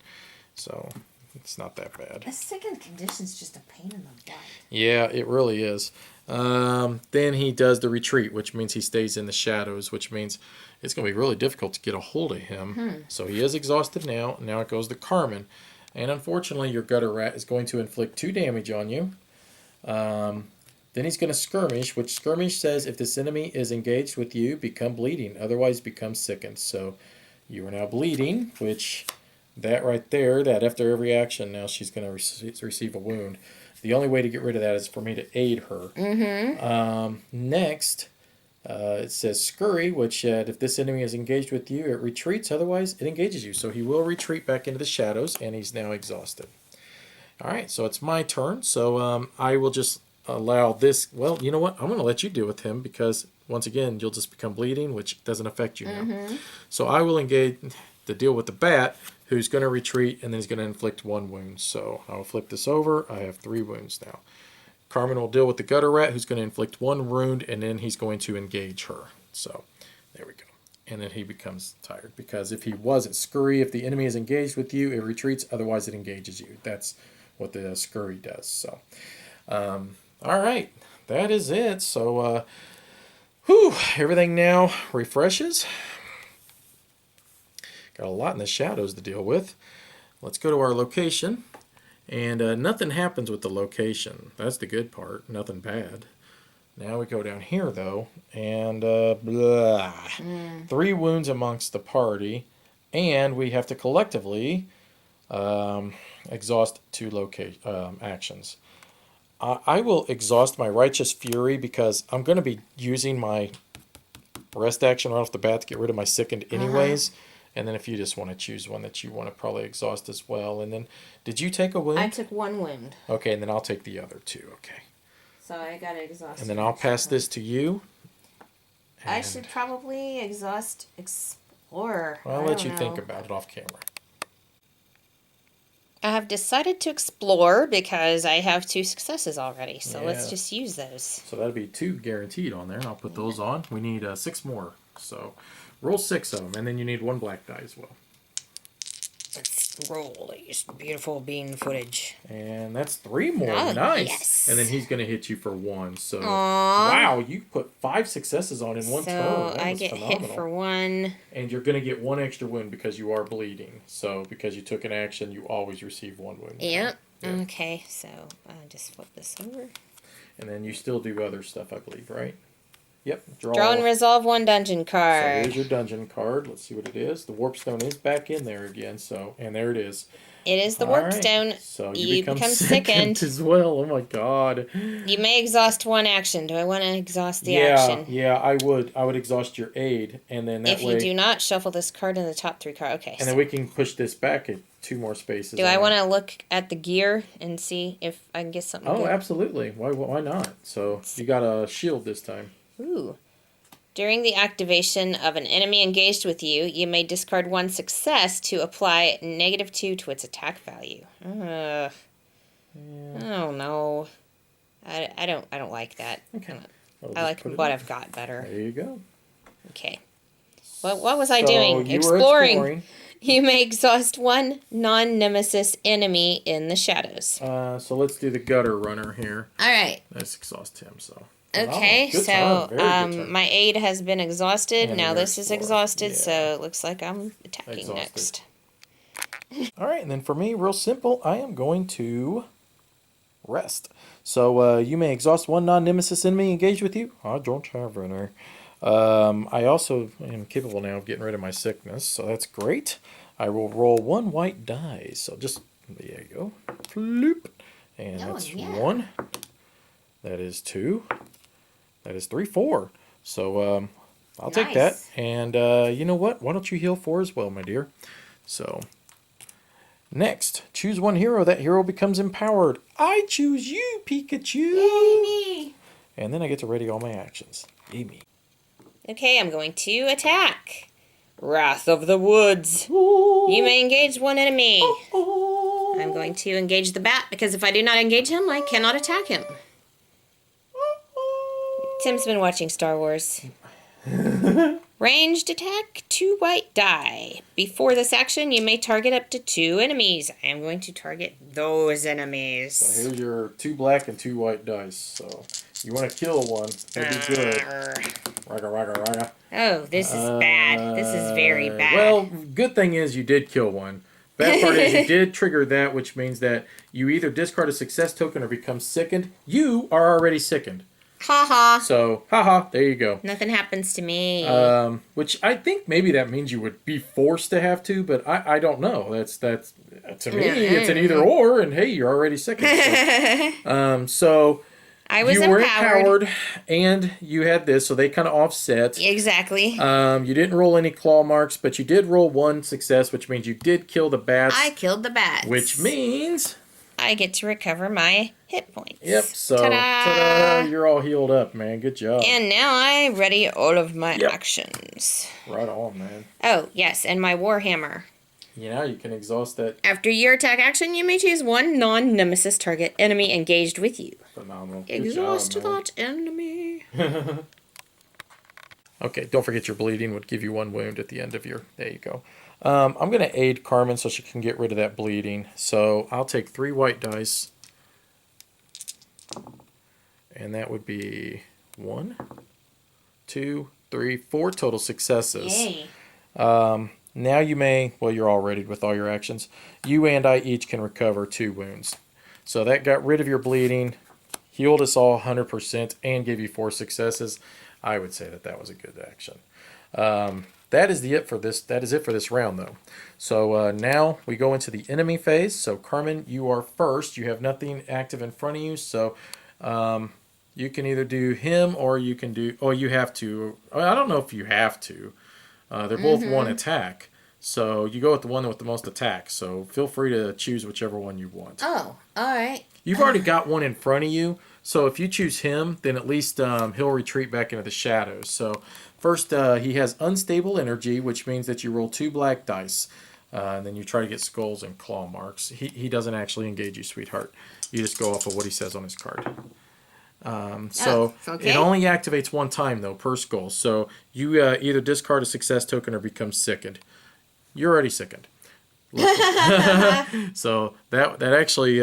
So it's not that bad. A sickened condition's just a pain in the butt. Yeah, it really is. Then he does the retreat, which means he stays in the shadows, which means it's going to be really difficult to get a hold of him. So he is exhausted now. Now it goes to Carmen. And unfortunately, your gutter rat is going to inflict 2 damage on you. Then he's going to skirmish, which skirmish says if this enemy is engaged with you, become bleeding. Otherwise, become sickened. So you are now bleeding, which that right there, that after every action, now she's going to receive a wound. The only way to get rid of that is for me to aid her. Next, it says scurry, which if this enemy is engaged with you, it retreats. Otherwise, it engages you. So he will retreat back into the shadows, and he's now exhausted. All right, so it's my turn. So I will just allow this. Well, you know what? I'm going to let you deal with him because, once again, you'll just become bleeding, which doesn't affect you now. So I will engage to deal with the bat, who's going to retreat, and then he's going to inflict 1 wound. So I'll flip this over. I have 3 wounds now. Carmen will deal with the gutter rat, who's going to inflict 1 wound, and then he's going to engage her. So there we go. And then he becomes tired, because if he wasn't scurry, if the enemy is engaged with you, it retreats. Otherwise, it engages you. That's what the scurry does. So, all right, that is it. So, everything now refreshes. Got a lot in the shadows to deal with. Let's go to our location. And nothing happens with the location. That's the good part. Nothing bad. Now we go down here, though. And 3 wounds amongst the party. And we have to collectively exhaust 2 actions. I will exhaust my Righteous Fury because I'm going to be using my rest action right off the bat to get rid of my sickened anyways. And then if you just want to choose one that you want to probably exhaust as well. And then, did you take a wound? I took 1 wound. Okay, and then I'll take the other 2. Okay. So I got to exhaust. And then I'll pass this to you. I should probably exhaust Explorer. I'll let you think about it off camera. I have decided to explore because I have 2 successes already. So let's just use those. So that'll be 2 guaranteed on there. I'll put those on. We need 6 more. So roll 6 of them, and then you need 1 black die as well. Let's roll these beautiful bean footage. And that's 3 more. Oh, nice. Yes. And then he's going to hit you for 1. So, Aww. wow, you put 5 successes on in one turn. So I get phenomenal. hit for 1. And you're going to get 1 extra wound because you are bleeding. So because you took an action, you always receive 1 wound. Yep. Yeah. Okay, so just flip this over. And then you still do other stuff, I believe, right? Yep. Draw and resolve 1 dungeon card. So here's your dungeon card. Let's see what it is. The warp stone is back in there again. So, and there it is. It is the warp stone. So you become sickened as well. Oh my god. You may exhaust 1 action. Do I want to exhaust the action? Yeah, I would. I would exhaust your aid, and then that way. If you do not, shuffle this card in the top 3 cards. Okay. And then we can push this back at 2 more spaces. Do I want to look at the gear and see if I can get something? Oh, good? Absolutely. Why not? So you got a shield this time. Ooh. During the activation of an enemy engaged with you, you may discard 1 success to apply -2 to its attack value. I don't know. I don't like that. Okay. I like what I've got better. There you go. Okay. What was I doing? Exploring. You may exhaust 1 non-nemesis enemy in the shadows. So let's do the gutter runner here. All right. Let's exhaust him. So. Okay, so my aid has been exhausted. And now this is exhausted, yeah. so it looks like I'm attacking next. All right, and then for me, real simple, I am going to rest. So you may exhaust 1 non-nemesis enemy engaged with you. I don't have any. I also am capable now of getting rid of my sickness, so that's great. I will roll 1 white die. So just, there you go. Floop. And that's 1. That is 2. That is 3, 4. So I'll take that. And you know what? Why don't you heal 4 as well, my dear? So, Next, choose one hero. That hero becomes empowered. I choose you, Pikachu. Yay, me. And then I get to ready all my actions. Yay, me. Okay, I'm going to attack. Wrath of the Woods. Ooh. You may engage one enemy. Ooh. I'm going to engage the bat because if I do not engage him, I cannot attack him. Tim's been watching Star Wars. Ranged attack, 2 white die. Before this action, you may target up to 2 enemies. I am going to target those enemies. So here's your 2 black and 2 white dice. So you want to kill one. That'd be good. Raga, raga, raga. Oh, this is bad. This is very bad. Well, good thing is you did kill one. Bad part is you did trigger that, which means that you either discard a success token or become sickened. You are already sickened. Haha. So, haha, there you go. Nothing happens to me. Which I think maybe that means you would be forced to have to, but I don't know. That's to me, it's an either or, and hey, you're already sickened. So I was you were empowered, and you had this, so they kind of offset. Exactly. You didn't roll any claw marks, but you did roll 1 success, which means you did kill the bats. I killed the bats. Which means I get to recover my hit points. Yep, so ta-da! You're all healed up, man. Good job. And now I ready all of my actions. Right on, man. Oh, yes, and my Warhammer. Yeah, you can exhaust that. After your attack action, you may choose one non-nemesis target enemy engaged with you. Phenomenal. Exhaust Good job, that enemy. Okay, don't forget your bleeding would give you 1 wound at the end of your... There you go. I'm going to aid Carmen so she can get rid of that bleeding. So I'll take 3 white dice. And that would be 1, 2, 3, 4 total successes. Yay. Now you may... Well, you're all ready with all your actions. You and I each can recover 2 wounds. So that got rid of your bleeding, healed us all 100%, and gave you 4 successes. I would say that was a good action. That is it for this round, though. So now we go into the enemy phase. So Carmen, you are first. You have nothing active in front of you, so you can either do him or you can do... Oh, you have to... I don't know if you have to. They're both 1 attack. So you go with the one with the most attacks. So feel free to choose whichever one you want. Oh, all right. You've already got one in front of you. So if you choose him, then at least he'll retreat back into the shadows. So first, he has unstable energy, which means that you roll 2 black dice. And then you try to get skulls and claw marks. He doesn't actually engage you, sweetheart. You just go off of what he says on his card. Okay. It only activates 1 time, though, per skull. So you either discard a success token or become sickened. You're already sickened. So that actually,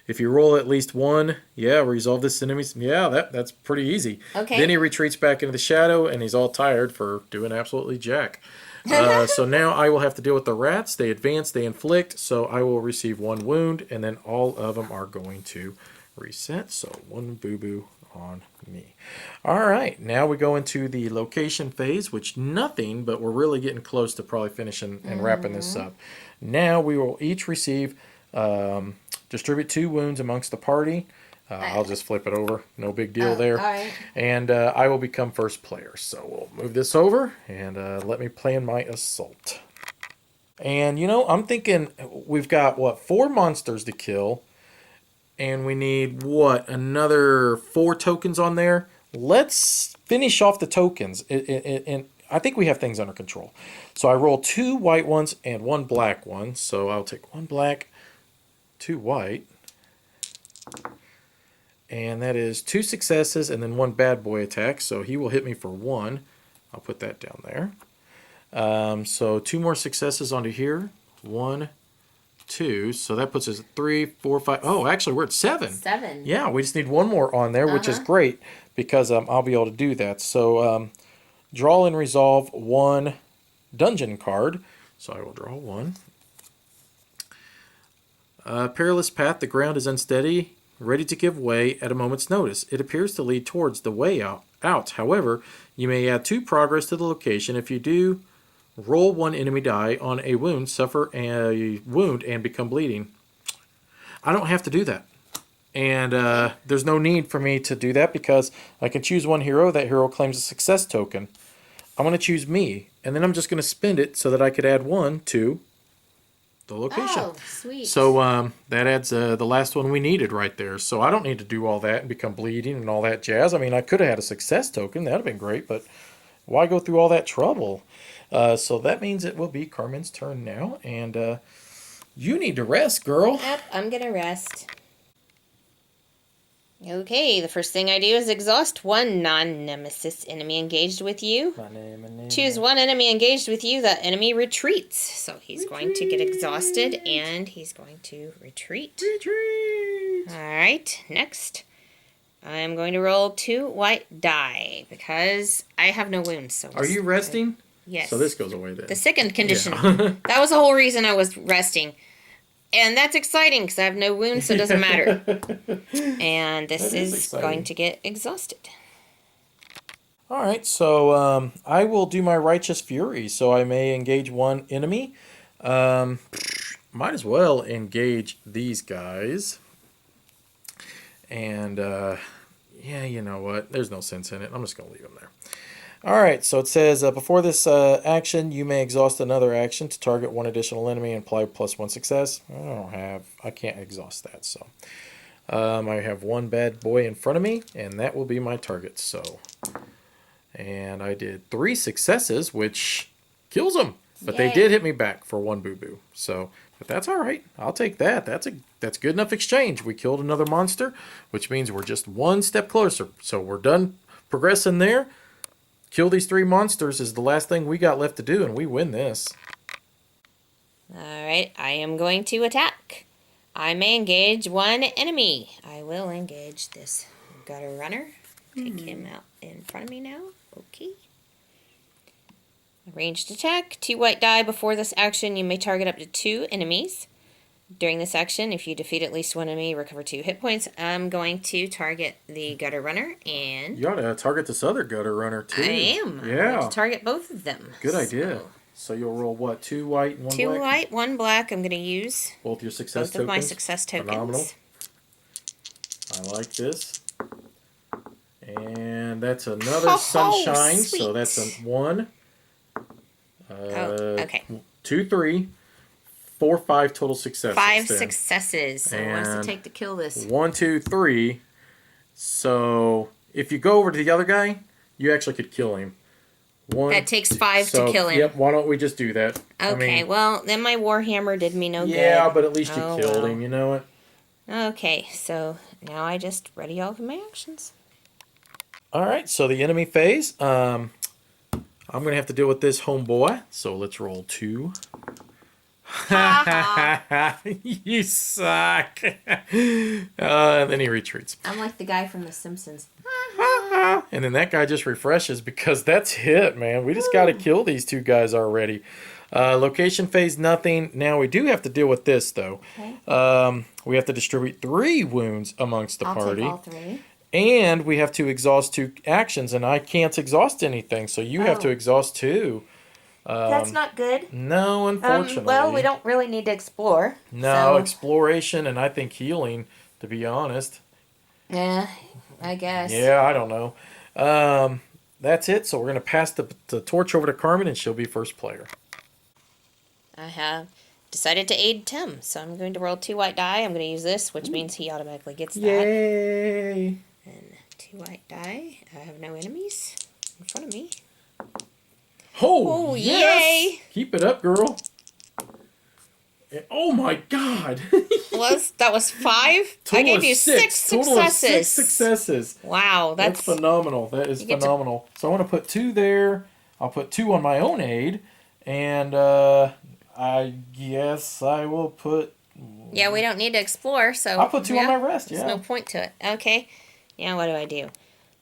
if you roll at least 1, resolve this enemy's... Yeah, that's pretty easy. Okay. Then he retreats back into the shadow, and he's all tired for doing absolutely jack. So now I will have to deal with the rats. They advance, they inflict, so I will receive 1 wound, and then all of them are going to reset. So 1 boo-boo on me. All right, now we go into the location phase, which nothing, but we're really getting close to probably finishing and wrapping this up. Now we will each receive, distribute 2 wounds amongst the party. I'll just flip it over. No big deal there. All right. And I will become first player. So we'll move this over and let me plan my assault. And, I'm thinking we've got, 4 monsters to kill. And we need, another 4 tokens on there? Let's finish off the tokens. And I think we have things under control. So I roll 2 white ones and 1 black one. So I'll take 1 black, 2 white. And that is 2 successes and then 1 bad boy attack. So he will hit me for 1. I'll put that down there. So 2 more successes onto here. 1, 2. So that puts us at 3, 4, 5. Oh, actually, we're at 7. 7. Yeah, we just need 1 more on there, which is great because I'll be able to do that. So draw and resolve 1 dungeon card. So I will draw 1. Perilous path. The ground is unsteady, ready to give way at a moment's notice. It appears to lead towards the way out. However, you may add 2 progress to the location. If you do, roll 1 enemy die on a wound, suffer a wound, and become bleeding. I don't have to do that. And there's no need for me to do that because I can choose 1 hero. That hero claims a success token. I'm going to choose me, and then I'm just going to spend it so that I could add 1 to the location. Oh, sweet. So that adds the last one we needed right there. So I don't need to do all that and become bleeding and all that jazz. I mean, I could have had a success token. That would have been great, but why go through all that trouble? So that means it will be Carmen's turn now, and you need to rest, girl. Yep, I'm gonna rest. Okay, the first thing I do is exhaust one non-nemesis enemy engaged with you. Choose one enemy engaged with you. That enemy retreats. So he's going to get exhausted and he's going to retreat. Alright, next. I'm going to roll 2 white die because I have no wounds. So Are you resting? Yes. So this goes away then. The second condition. Yeah. That was the whole reason I was resting. And that's exciting because I have no wounds, so it doesn't matter. And this is going to get exhausted. All right, so I will do my Righteous Fury. So I may engage one enemy. Might as well engage these guys. And, yeah, you know what? There's no sense in it. I'm just going to leave them there. All right, so it says, before this action, you may exhaust another action to target one additional enemy and apply +1 success. I can't exhaust that, so. I have one bad boy in front of me, and that will be my target, so. And I did 3 successes, which kills them. But Yay. they did hit me back for 1 boo-boo, so. But that's all right. I'll take that. That's good enough exchange. We killed another monster, which means we're just 1 step closer. So we're done progressing there. Kill these 3 monsters is the last thing we got left to do, and we win this. Alright, I am going to attack. I may engage one enemy. I will engage this gutter runner. Take him out in front of me now. Okay. Ranged attack. 2 white die. Before this action, you may target up to 2 enemies. During this action, if you defeat at least 1 enemy, recover 2 hit points. I'm going to target the gutter runner and... You ought to target this other gutter runner, too. I am. I'm Yeah. going to target both of them. Good idea. So you'll roll, what, 2 white and 1 2 black? 2 white, 1 black. I'm going to use Both your success both tokens? of my success tokens. Phenomenal. I like this. And that's another sunshine, sweet. so that's a 1. Okay. 2, 3, 4, 5 total successes. 5 then. successes. So what does it And take to kill this? 1, 2, 3. So if you go over to the other guy, you actually could kill him. That takes 5 to kill him. Yep, why don't we just do that? Okay, well, then my Warhammer did me no good. Yeah, but at least you Oh, killed well. him, you know what? Okay, so now I just ready all of my actions. Alright, so the enemy phase. I'm going to have to deal with this homeboy. So let's roll 2. You suck. And then he retreats. I'm like the guy from The Simpsons. And then that guy just refreshes because that's hit, man. We just got to kill these 2 guys already. Location phase, nothing. Now we do have to deal with this, though. Okay. We have to distribute 3 wounds amongst the party. I'll take all 3. And we have to exhaust 2 actions, and I can't exhaust anything, so you have to exhaust 2. That's not good. No, unfortunately. Well, we don't really need to explore. No, so. exploration and I think healing, to be honest. Yeah, I guess. Yeah, I don't know. That's it, so we're going to pass the torch over to Carmen, and she'll be first player. I have decided to aid Tim, so I'm going to roll 2 white die. I'm going to use this, which means he automatically gets that. Yay! And 2 white die. I have no enemies in front of me. Oh, Oh, yes! yay! Keep it up, girl. Oh my God! That was 5? Total I gave of you 6 successes. Total of 6 successes. Wow, That's phenomenal. That is get to- phenomenal. So I want to put 2 there. I'll put 2 on my own aid. And I guess I will put... Yeah, we don't need to explore, so... I'll put 2 on my rest, There's yeah. no point to it. Okay. Now what do I do?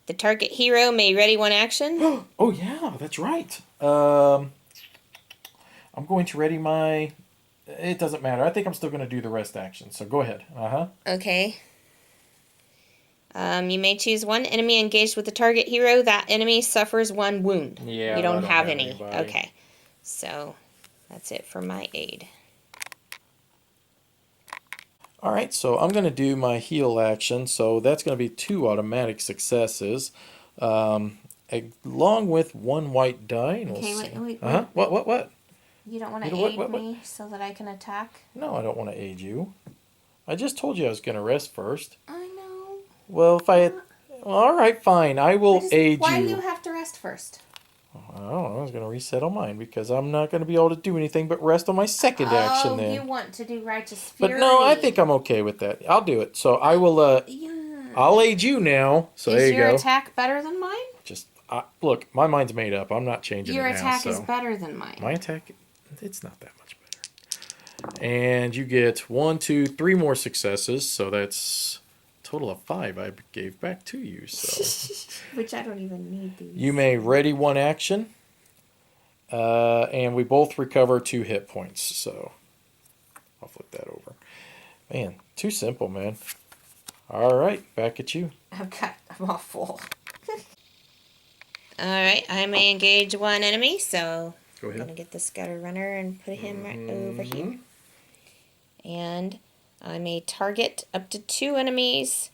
The target hero may ready 1 action. Oh, yeah, that's right. I'm going to ready my... It doesn't matter. I think I'm still going to do the rest action. So go ahead. Uh-huh. Okay. You may choose 1 enemy engaged with the target hero. That enemy suffers 1 wound. Yeah, You don't I have any. anybody. Okay. So, that's it for my aid. All right, so I'm going to do my heal action. So that's going to be 2 automatic successes, along with 1 white die. And we'll Okay, see. wait. Uh-huh. What? You don't want You to know aid what? me so that I can attack? No, I don't want to aid you. I just told you I was going to rest first. I know. Well, if I had... Well, all right, fine. I will aid Why you. do you have to rest first? I don't know. I was going to reset on mine because I'm not going to be able to do anything but rest on my second action then. Oh, you want to do righteous fury. But no, I think I'm okay with that. I'll do it. So I will... Yeah. I'll aid you now. So there you go. Is your attack better than mine? Just look, my mind's made up. I'm not changing Your it now. attack is So better than mine. my attack, it's not that much better. And you get 1, 2, 3 more successes. So that's a total of 5 I gave back to you. So Which I don't even need these. you may ready 1 action. And we both recover 2 hit points. So I'll flip that over. Man, too simple, man. All right, back at you. I'm all full. Alright, I may engage 1 enemy, so Go I'm ahead. going to get this gutter runner and put him right over here. And I may target up to 2 enemies.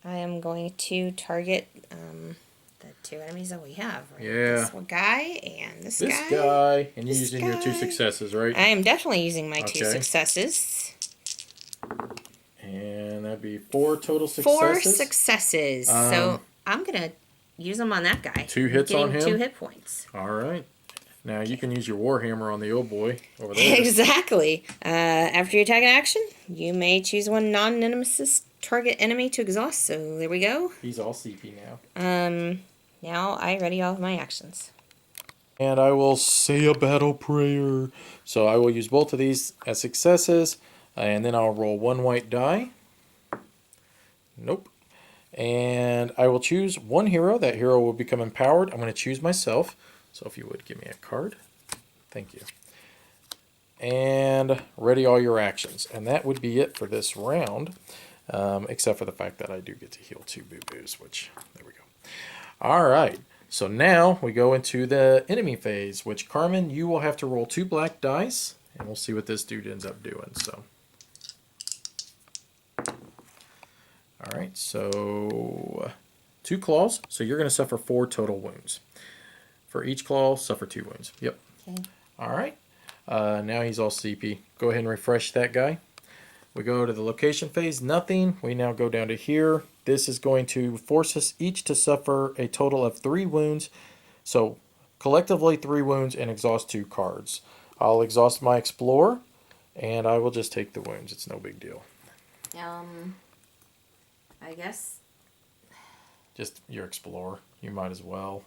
I am going to target the 2 enemies that we have. Right? Yeah. This one guy and this guy. This guy. And you're This using your 2 guy. successes, right? I am definitely using my 2 Okay. successes. And that'd be 4 total 4 successes. successes. So I'm going to use them on that guy. 2 hits on Getting him? 2 hit points. All right. Now you can use your Warhammer on the old boy over there. Exactly. After you attack an action, you may choose 1 non-nemesis target enemy to exhaust. So there we go. He's all CP now. Now I ready all of my actions. And I will say a battle prayer. So I will use both of these as successes. And then I'll roll 1 white die. Nope. And I will choose 1 hero. That hero will become empowered. I'm going to choose myself. So if you would give me a card. Thank you. And ready all your actions. And that would be it for this round. Except for the fact that I do get to heal 2 boo-boos, which, there we go. All right. So now we go into the enemy phase, which, Carmen, you will have to roll 2 black dice. And we'll see what this dude ends up doing. So, all right. So 2 claws. So you're going to suffer 4 total wounds. For each claw, suffer 2 wounds. Yep. Okay. All right. Now he's all CP. Go ahead and refresh that guy. We go to the location phase. Nothing. We now go down to here. This is going to force us each to suffer a total of 3 wounds. So collectively 3 wounds and exhaust 2 cards. I'll exhaust my Explorer, and I will just take the wounds. It's no big deal. I guess. Just your Explorer. You might as well.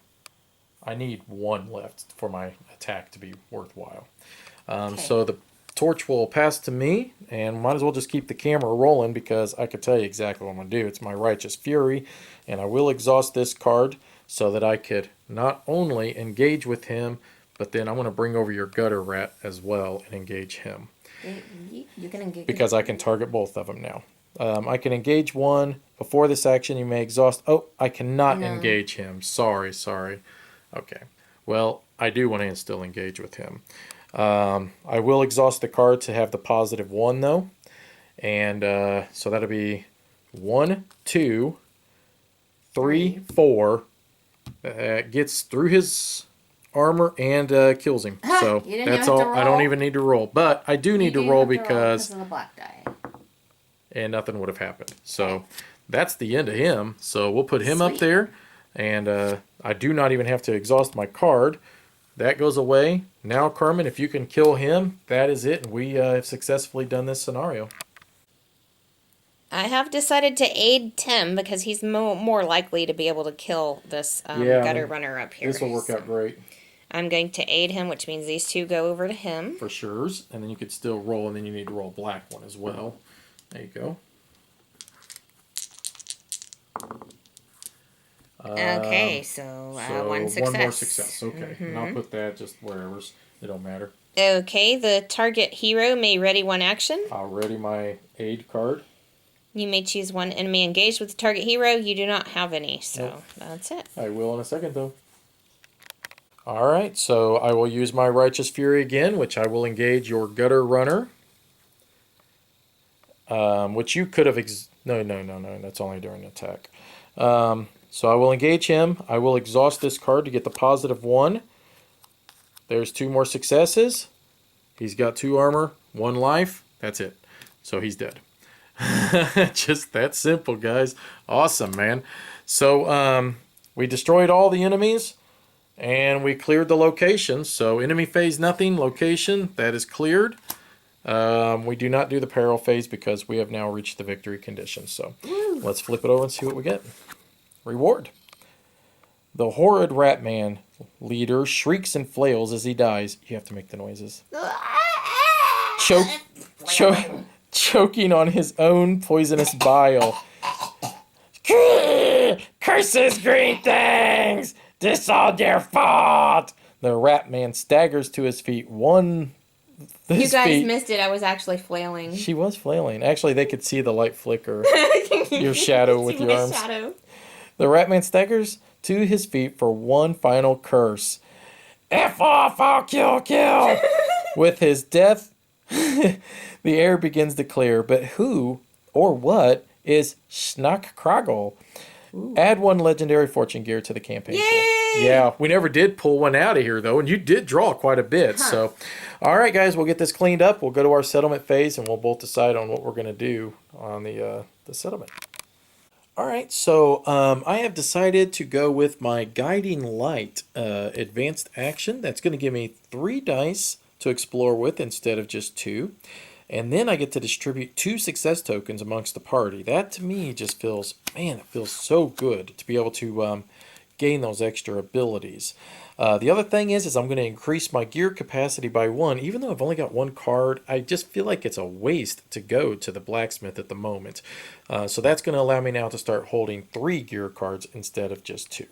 I need 1 left for my attack to be worthwhile. Okay. So the torch will pass to me, and might as well just keep the camera rolling because I could tell you exactly what I'm going to do. It's my Righteous Fury, and I will exhaust this card so that I could not only engage with him, but then I'm going to bring over your Gutter Rat as well and engage him. You can engage. Because I can target both of them now. I can engage one. Before this action, you may exhaust... Oh, I cannot engage him. Sorry. Okay. Well, I do want to still engage with him. I will exhaust the card to have the positive 1, though. And so that'll be 1, 2, 3, 4. Gets through his armor and kills him. So that's all. I don't even need to roll. But I do need to roll because... of the black die. And nothing would have happened. So that's the end of him. So we'll put him up there. And I do not even have to exhaust my card. That goes away. Now, Carmen, if you can kill him, that is it. And we have successfully done this scenario. I have decided to aid Tim because he's more likely to be able to kill this gutter runner up here. This will work out great. I'm going to aid him, which means these 2 go over to him. For sure. And then you could still roll, and then you need to roll a black one as well. There you go. Okay, so 1 success. 1 more success. Okay. And I'll put that just wherever. It don't matter. Okay, the target hero may ready 1 action. I'll ready my aid card. You may choose 1 enemy engaged with the target hero. You do not have any, so that's it. I will in a second, though. All right, so I will use my Righteous Fury again, which I will engage your Gutter Runner. Which you could have... No, that's only during attack. So I will engage him. I will exhaust this card to get the positive 1. There's 2 more successes. He's got 2 armor, 1 life. That's it. So he's dead. Just that simple, guys. Awesome, man. So we destroyed all the enemies and we cleared the location. So enemy phase nothing, location that is cleared. We do not do the peril phase because we have now reached the victory condition. So let's flip it over and see what we get. Reward. The horrid rat man leader shrieks and flails as he dies. You have to make the noises. Choking on his own poisonous bile. Curses, green things! This all their fault! The rat man staggers to his feet. You guys missed it. I was actually flailing. She was flailing. Actually, they could see the light flicker. Your shadow with your arms. Shadow. The rat man staggers to his feet for one final curse. F off, I'll kill. With his death, the air begins to clear. But who or what is Schnack-Kragel? Add 1 legendary fortune gear to the campaign pool. Yeah, we never did pull one out of here, though, and you did draw quite a bit. So, all right, guys, we'll get this cleaned up. We'll go to our settlement phase, and we'll both decide on what we're going to do on the settlement. All right, so I have decided to go with my Guiding Light advanced action. That's going to give me 3 dice to explore with instead of just 2. And then I get to distribute 2 success tokens amongst the party. That to me just feels, man, it feels so good to be able to gain those extra abilities. The other thing is I'm going to increase my gear capacity by 1. Even though I've only got 1 card, I just feel like it's a waste to go to the blacksmith at the moment. So that's going to allow me now to start holding 3 gear cards instead of just 2.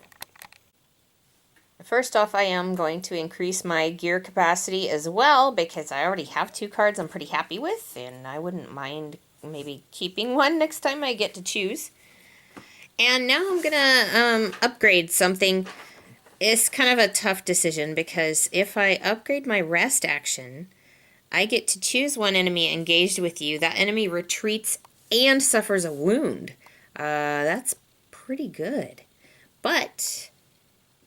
First off, I am going to increase my gear capacity as well because I already have 2 cards I'm pretty happy with, and I wouldn't mind maybe keeping 1 next time I get to choose. And now I'm going to upgrade something. It's kind of a tough decision because if I upgrade my rest action, I get to choose 1 enemy engaged with you. That enemy retreats and suffers a wound. That's pretty good. But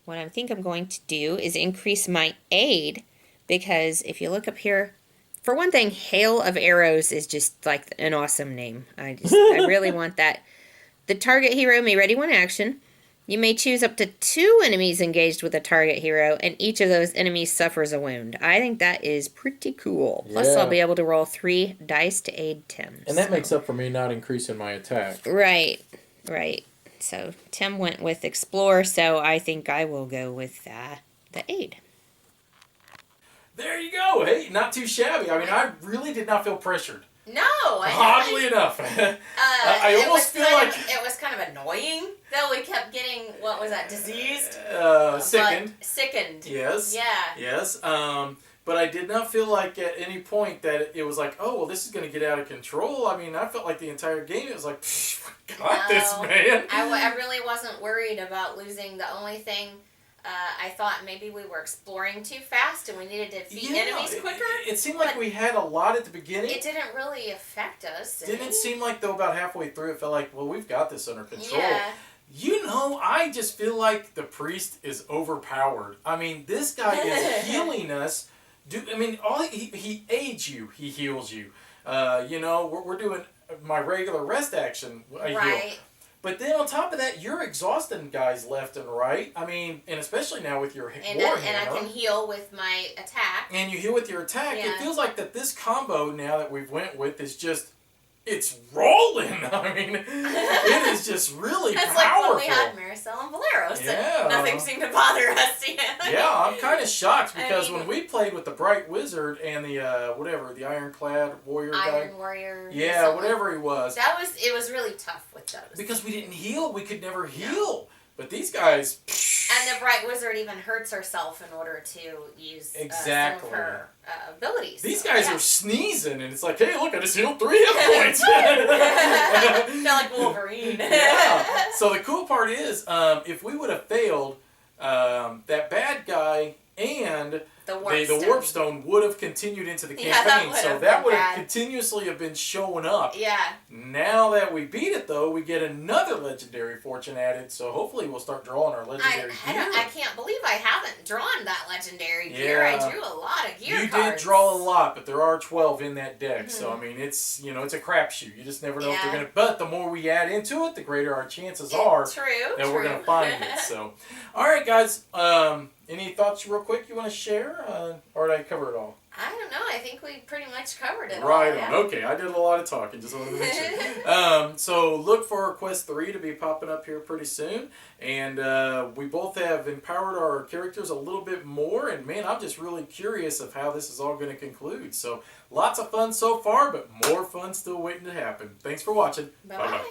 what I think I'm going to do is increase my aid because if you look up here, for one thing, Hail of Arrows is just like an awesome name. I really want that. The target hero may ready 1 action. You may choose up to 2 enemies engaged with a target hero, and each of those enemies suffers a wound. I think that is pretty cool. Yeah. Plus, I'll be able to roll 3 dice to aid Tim. And that makes up for me not increasing my attack. Right. So Tim went with Explore, so I think I will go with the aid. There you go. Hey, not too shabby. I mean, I really did not feel pressured. No, oddly enough, I almost feel like it was kind of annoying that we kept getting what was that diseased? Sickened. Yes. Yeah. Yes. But I did not feel like at any point that it was like, oh well, this is going to get out of control. I mean, I felt like the entire game it was like, got this, man. I really wasn't worried about losing. The only thing. I thought maybe we were exploring too fast and we needed to defeat enemies quicker. It seemed like we had a lot at the beginning. It didn't really affect us. Didn't it seem like, though, about halfway through, it felt like, well, we've got this under control. Yeah. I just feel like the priest is overpowered. I mean, this guy is healing us. He aids you. He heals you. We're doing my regular rest action. Heal. But then on top of that, you're exhausting guys left and right. I mean, and especially now with your Warhammer. And I can heal with my attack. And you heal with your attack. Yeah. It feels like that this combo now that we've went with is just, it's rolling. I mean, it is just really powerful. It's like when we had Marisol and Valeros. Yeah. Nothing seemed to bother us. Yeah, I'm kind of shocked because when we played with the Bright Wizard and the Ironclad Warrior guy. Iron Warrior. Yeah, whatever he was. It was really tough with those. Because we didn't heal. We could never heal. But these guys... And the Bright Wizard even hurts herself in order to use some of her abilities. These guys are sneezing, and it's like, hey, look, I just healed 3 hit points. They're like Wolverine. Yeah. So the cool part is, if we would have failed, that bad guy and The warp the stone. warp stone would have continued into the Yeah, campaign, that so would've that been would have bad. continuously have been showing up. Yeah. Now that we beat it, though, we get another legendary fortune added, so hopefully we'll start drawing our legendary gear. I can't believe I haven't drawn that legendary gear. Yeah. I drew a lot of gear You cards. did draw a lot, but there are 12 in that deck, so I mean, it's it's a crapshoot. You just never know if they're gonna. But the more we add into it, the greater our chances are that we're gonna find it. So, all right, guys. Any thoughts, real quick, you want to share, or did I cover it all? I don't know. I think we pretty much covered it Right all. on. Okay, I did a lot of talking. Just wanted to make sure. So look for Quest 3 to be popping up here pretty soon. And we both have empowered our characters a little bit more. And man, I'm just really curious of how this is all going to conclude. So lots of fun so far, but more fun still waiting to happen. Thanks for watching. Bye-bye.